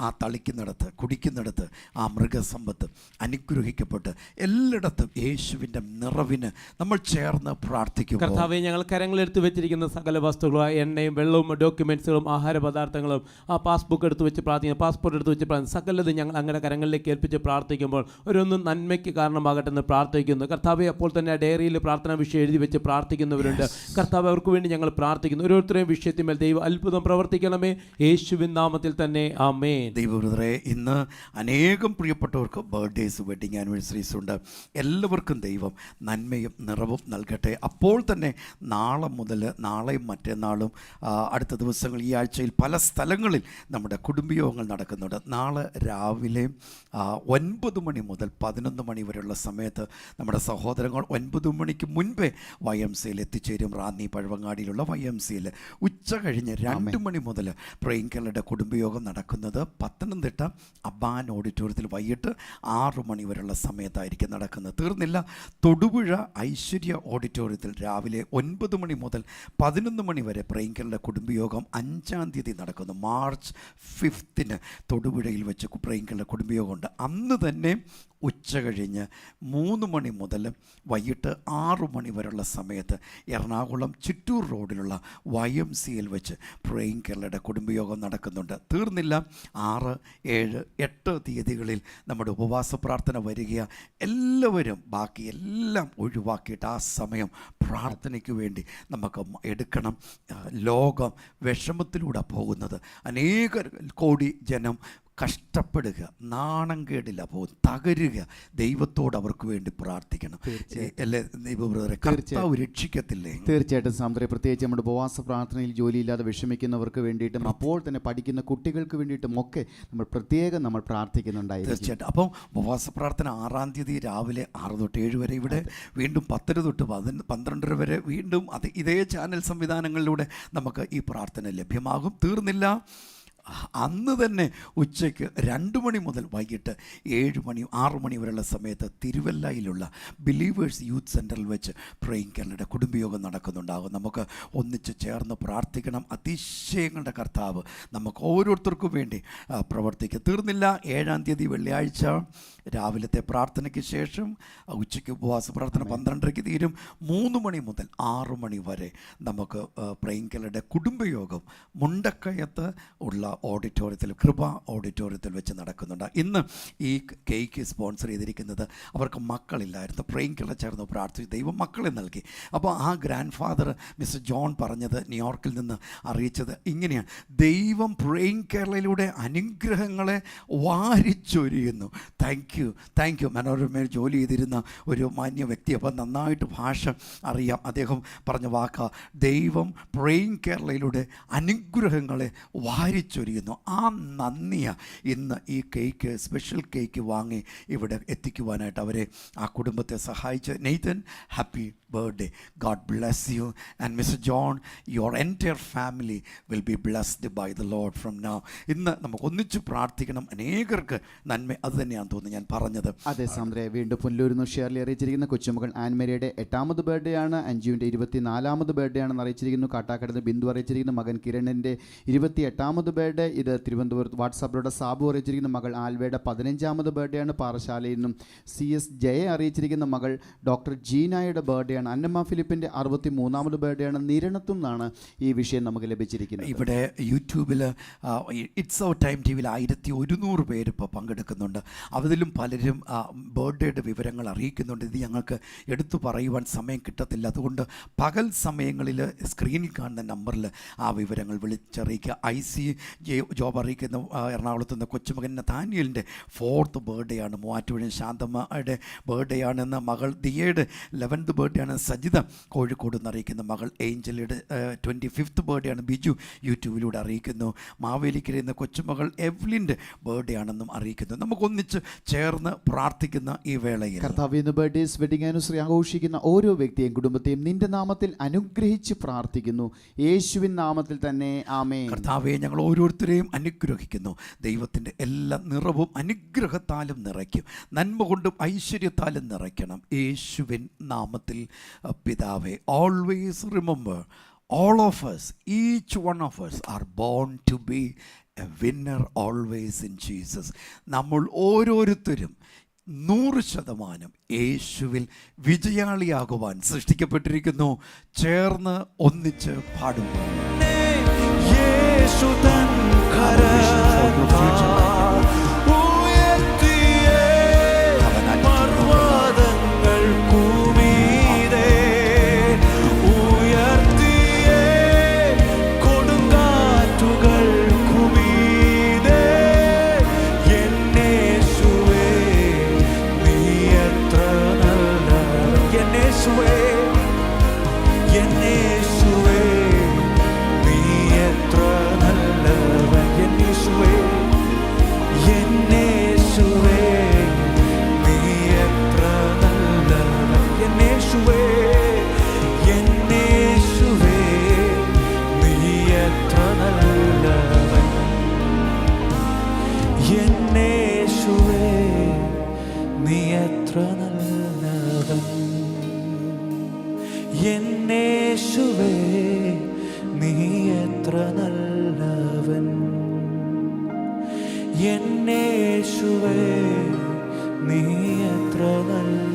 ആ തളിക്കുന്നിടത്ത് കുടിക്കുന്നിടത്ത് ആ മൃഗസമ്പത്ത് അനുഗ്രഹിക്കപ്പെട്ട് എല്ലായിടത്തും യേശുവിൻ്റെ നിറവിന് നമ്മൾ ചേർന്ന് പ്രാർത്ഥിക്കും. കർത്താവേ, ഞങ്ങൾ കരങ്ങളെടുത്ത് വെച്ചിരിക്കുന്ന സകല വസ്തുക്കളും, എണ്ണയും വെള്ളവും ഡോക്യുമെൻറ്റ്സുകളും ആഹാര പദാർത്ഥങ്ങളും ആ പാസ്ബുക്ക് എടുത്ത് വെച്ച് പ്രാർത്ഥിക്കുന്നു, പാസ്പോർട്ട് എടുത്ത് വെച്ച് പ്രാർത്ഥിക്കുന്നു, സകലത് ഞങ്ങൾ അങ്ങനെ കരങ്ങളിലേക്ക് ഏൽപ്പിച്ച് പ്രാർത്ഥിക്കുമ്പോൾ ഒരൊന്നും നന്മയ്ക്ക് കാരണമാകട്ടെ എന്ന് പ്രാർത്ഥിക്കുന്നു. കർത്താവെ, അപ്പോൾ തന്നെ ഡയറിയിൽ പ്രാർത്ഥനാ വിഷയം എഴുതി വെച്ച് പ്രാർത്ഥിക്കുന്നവരുണ്ട്. കർത്താവ്, അവർക്ക് വേണ്ടി ഞങ്ങൾ പ്രാർത്ഥിക്കുന്നു. ഓരോരുത്തരെയും വിഷയത്തിന്മേൽ ദൈവം അത്ഭുതം പ്രവർത്തിക്കണമേ, യേശുവിൻ നാമത്തിൽ തന്നെ ആമേൻ. ദൈവവൃതരെ, ഇന്ന് അനേകം പ്രിയപ്പെട്ടവർക്ക് ബർത്ത്ഡേസ്, വെഡിങ് ആനിവേഴ്സറീസ് ഉണ്ട്. എല്ലാവർക്കും ദൈവം നന്മയും നിറവും നൽകട്ടെ. അപ്പോൾ തന്നെ നാളെ മുതൽ, നാളെയും മറ്റന്നാളും അടുത്ത ദിവസങ്ങൾ ഈ ആഴ്ചയിൽ പല സ്ഥലങ്ങളിൽ നമ്മുടെ കുടുംബയോഗങ്ങൾ നടക്കുന്നുണ്ട്. നാളെ രാവിലെ 9 മണി മുതൽ 11 മണി വരെയുള്ള സമയത്ത് നമ്മുടെ സഹോദരങ്ങൾ 9 മണിക്ക് മുൻപേ YMCയിൽ എത്തിച്ചേരും. റാന്നി പഴവങ്ങാടിയിലുള്ള YMCയിൽ ഉച്ച കഴിഞ്ഞ് 2 മണി മുതൽ പ്രേംകളുടെ കുടുംബയോഗം നടക്കുന്നത് പത്തനംതിട്ട അബാൻ ഓഡിറ്റോറിയത്തിൽ വൈകിട്ട് 6 മണി വരെയുള്ള സമയത്തായിരിക്കും നടക്കുന്നത്. തീർന്നില്ല, തൊടുപുഴ ഐശ്വര്യ ഓഡിറ്റോറിയത്തിൽ രാവിലെ 9 മണി മുതൽ 11 മണി വരെ പ്രേംകളുടെ കുടുംബയോഗം 5-ാം തീയതി നടക്കുന്നു. മാർച്ച് 5 തൊടുപുഴയിൽ വെച്ച് പ്രേംകളുടെ കുടുംബയോഗമുണ്ട്. അന്ന് തന്നെ ഉച്ച കഴിഞ്ഞ് 3 മണി മുതൽ വൈകിട്ട് 6 മണി വരെയുള്ള സമയത്ത് എറണാകുളം ചിറ്റൂർ റോഡിലുള്ള YMCയിൽ വെച്ച് പ്രേം കേരളയുടെ കുടുംബയോഗം നടക്കുന്നുണ്ട്. തീർന്നില്ല, 6, 7, 8 തീയതികളിൽ നമ്മുടെ ഉപവാസ പ്രാർത്ഥന വരിക. എല്ലാവരും ബാക്കി എല്ലാം ഒഴിവാക്കിയിട്ട് ആ സമയം പ്രാർത്ഥനയ്ക്ക് വേണ്ടി നമുക്ക് എടുക്കണം. ലോകം വിഷമത്തിലൂടെ പോകുന്നത്, അനേക കോടി ജനം കഷ്ടപ്പെടുക, നാണം കേടില്ല പോകും, തകരുക. ദൈവത്തോട് അവർക്ക് വേണ്ടി പ്രാർത്ഥിക്കണം അല്ലേ ദൈവബ്രദറെ? കർത്താവ് രക്ഷിക്കത്തില്ലേ? തീർച്ചയായിട്ടും സാമ്പത്തിക, പ്രത്യേകിച്ച് നമ്മുടെ ഉപവാസ പ്രാർത്ഥനയിൽ ജോലിയില്ലാതെ വിഷമിക്കുന്നവർക്ക് വേണ്ടിയിട്ടും അപ്പോൾ തന്നെ പഠിക്കുന്ന കുട്ടികൾക്ക് വേണ്ടിയിട്ടും ഒക്കെ നമ്മൾ പ്രാർത്ഥിക്കുന്നുണ്ടായിരുന്നു. തീർച്ചയായിട്ടും. അപ്പം ഉപവാസ പ്രാർത്ഥന 6-ാം തീയതി രാവിലെ 6 തൊട്ട് 7 വരെ ഇവിടെ, വീണ്ടും 10 തൊട്ട് 12 വരെ വീണ്ടും ഇതേ ചാനൽ സംവിധാനങ്ങളിലൂടെ നമുക്ക് ഈ പ്രാർത്ഥന ലഭ്യമാകും. തീർന്നില്ല, അന്ന് തന്നെ ഉച്ചയ്ക്ക് 2 മണി മുതൽ വൈകിട്ട് 7 മണി 6 മണി വരെയുള്ള സമയത്ത് തിരുവല്ലയിലുള്ള ബിലീവേഴ്സ് യൂത്ത് സെൻറ്ററിൽ വെച്ച് പ്രേയിങ് കേരളയുടെ കുടുംബയോഗം നടക്കുന്നുണ്ടാകും. നമുക്ക് ഒന്നിച്ച് ചേർന്ന് പ്രാർത്ഥിക്കണം. അതിശയങ്ങളുടെ കർത്താവ് നമുക്ക് ഓരോരുത്തർക്കും വേണ്ടി പ്രവർത്തിക്കുക. തീർന്നില്ല. 7-ാം തീയതി വെള്ളിയാഴ്ച രാവിലത്തെ പ്രാർത്ഥനയ്ക്ക് ശേഷം ഉച്ചയ്ക്ക് ഉപവാസ പ്രാർത്ഥന 12:30 തീരും. 3 മണി മുതൽ 6 മണി വരെ നമുക്ക് പ്രേയിങ് കേരളയുടെ കുടുംബയോഗം മുണ്ടക്കയത്ത് ഉള്ള ഓഡിറ്റോറിയത്തിൽ, കൃപ ഓഡിറ്റോറിയത്തിൽ വെച്ച് നടക്കുന്നുണ്ട്. ഇന്ന് ഈ കേക്ക് സ്പോൺസർ ചെയ്തിരിക്കുന്നത് അവർക്ക് മക്കളില്ലായിരുന്നു. പ്രേയിങ് കേരള ചേർന്ന് പ്രാർത്ഥിച്ച് ദൈവം മക്കളെ നൽകി. അപ്പോൾ ആ ഗ്രാൻഡ് ഫാദർ മിസ്റ്റർ ജോൺ പറഞ്ഞത്, ന്യൂയോർക്കിൽ നിന്ന് അറിയിച്ചത് ഇങ്ങനെയാണ്: ദൈവം പ്രേയിങ് കേരളയിലൂടെ അനുഗ്രഹങ്ങളെ വാരിച്ചൊരിയുന്നു. Thank you. മനോരമയിൽ ജോലി ചെയ്തിരുന്ന ഒരു മാന്യ വ്യക്തി, അപ്പോൾ നന്നായിട്ട് ഭാഷ അറിയാം. അദ്ദേഹം പറഞ്ഞ വാക്കാ, ദൈവം പ്രേയിങ് കേരളയിലൂടെ അനുഗ്രഹങ്ങളെ വാരിച്ചൊരിയുന്നു. ആ നന്ദിയാണ് ഇന്ന് ഈ കേക്ക്, സ്പെഷ്യൽ കേക്ക് വാങ്ങി ഇവിടെ എത്തിക്കുവാനായിട്ട് അവരെ, ആ കുടുംബത്തെ സഹായിച്ച്. Nathan, happy birthday. God bless you. And mister John, your entire family will be blessed by the Lord from now. ഇന്ന് നമുക്ക് ഒന്നിച്ച് പ്രാർത്ഥിക്കണം. അനേകർക്ക് നന്മ അത് തന്നെയാണെന്ന് തോന്നുന്നു ഞാൻ പറഞ്ഞത്. അതെ സാന്ദ്രേ, വീണ്ടും പുല്ലൂരിന്ന് ഷെയർലി അറിയിച്ചിരിക്കുന്ന കൊച്ചുമകൾ ആൻമേരിയുടെ 8ാമത് ബർത്ത്ഡേ ആണ്. അഞ്ജുവിൻ്റെ 24ാമത് ബർത്ത്ഡേ ആണെന്ന് അറിയിച്ചിരിക്കുന്നു. കാട്ടാക്കടന്ന് ബിന്ദു അറിയിച്ചിരിക്കുന്നു. മകൻ കിരണിൻ്റെ 28ാമത് ബർത്ത്ഡേ. ഇത് തിരുവനന്തപുരത്ത് വാട്സാപ്പിലൂടെ സാബു അറിയിച്ചിരിക്കുന്ന മകൾ ആൽവയുടെ 15ാമത് ബർത്ത്ഡേ ആണ്. പാറശാലയിൽ നിന്നും CS ജയ അറിയിച്ചിരിക്കുന്ന മകൾ ഡോക്ടർ ജീനായുടെ ബർത്ത്ഡേ ആണ്. അന്നമ്മ ഫിലിപ്പിൻ്റെ 63ാമത് ബർത്ത്ഡേ ആണ്. നിരണത്തും നിന്നാണ് ഈ വിഷയം നമുക്ക് ലഭിച്ചിരിക്കുന്നത്. ഇവിടെ യൂട്യൂബിൽ ഇറ്റ്സ് അവർ ടൈം TV 1100 പേര് ഇപ്പോൾ പങ്കെടുക്കുന്നുണ്ട്. അതിലും പലരും ബർത്ത്ഡേയുടെ വിവരങ്ങൾ അറിയിക്കുന്നുണ്ട്. ഇത് ഞങ്ങൾക്ക് എടുത്തു പറയുവാൻ സമയം കിട്ടത്തില്ല. അതുകൊണ്ട് പകൽ സമയങ്ങളിൽ സ്ക്രീനിൽ കാണുന്ന നമ്പറിൽ ആ വിവരങ്ങൾ വിളിച്ചറിയിക്കുക. IC ജോബ് അറിയിക്കുന്ന എറണാകുളത്ത് നിന്ന് കൊച്ചുമകൻ നഥാനിയലിൻ്റെ 4th ബർത്ത്ഡേ ആണ്. മൂവാറ്റുപുഴ ശാന്തമ്മയുടെ ബർത്ത്ഡേ ആണെന്ന്. മകൾ ദിയയുടെ 11th ബർത്ത്ഡേ ആണ്. സജിത കോഴിക്കോട് നിന്ന് അറിയിക്കുന്ന മകൾ ഏഞ്ചലിയുടെ 25th ബർത്ത്ഡേ ആണ്. ബിജു യൂട്യൂബിലൂടെ അറിയിക്കുന്നു. മാവേലിക്കരയിൽ നിന്ന് കൊച്ചുമകൾ എവ്ലിൻ്റെ ബർത്ത്ഡേ ആണെന്നും അറിയിക്കുന്നു. നമുക്കൊന്നിച്ച് ചേർന്ന് പ്രാർത്ഥിക്കുന്ന ഈ വേളയിൽ കർത്താവ് ഇന്ന് ബർത്ത്ഡേസ്, വെഡിങ് ആനിവേഴ്സറി ആഘോഷിക്കുന്ന ഓരോ വ്യക്തിയെയും കുടുംബത്തെയും നിന്റെ നാമത്തിൽ അനുഗ്രഹിച്ച് പ്രാർത്ഥിക്കുന്നു. യേശുവിൻ നാമത്തിൽ തന്നെ ആമേൻ. കർത്താവെ, ഞങ്ങൾ ഓരോരുത്തരെയും അനുഗ്രഹിക്കുന്നു. ദൈവത്തിൻ്റെ എല്ലാ നിറവും അനുഗ്രഹത്താലും നിറയ്ക്കും. നന്മ കൊണ്ടും ഐശ്വര്യത്താലും നിറയ്ക്കണം. യേശുവിൻ നാമത്തിൽ പിതാവേ. Always remember, all of us, each one of us are born to be a winner always in Jesus. നമ്മൾ ഓരോരുത്തരും 100% യേശുവിൽ വിജയാളിയാകുവാൻ സൃഷ്ടിക്കപ്പെട്ടിരിക്കുന്നു. ചേർന്ന് ഒന്നിച്ച് പാടുന്നു. യേശു തൻ യേശുവേ, നീ എത്ര നല്ലവൻ. യേശുവേ, നീ എത്ര നല്ലവൻ.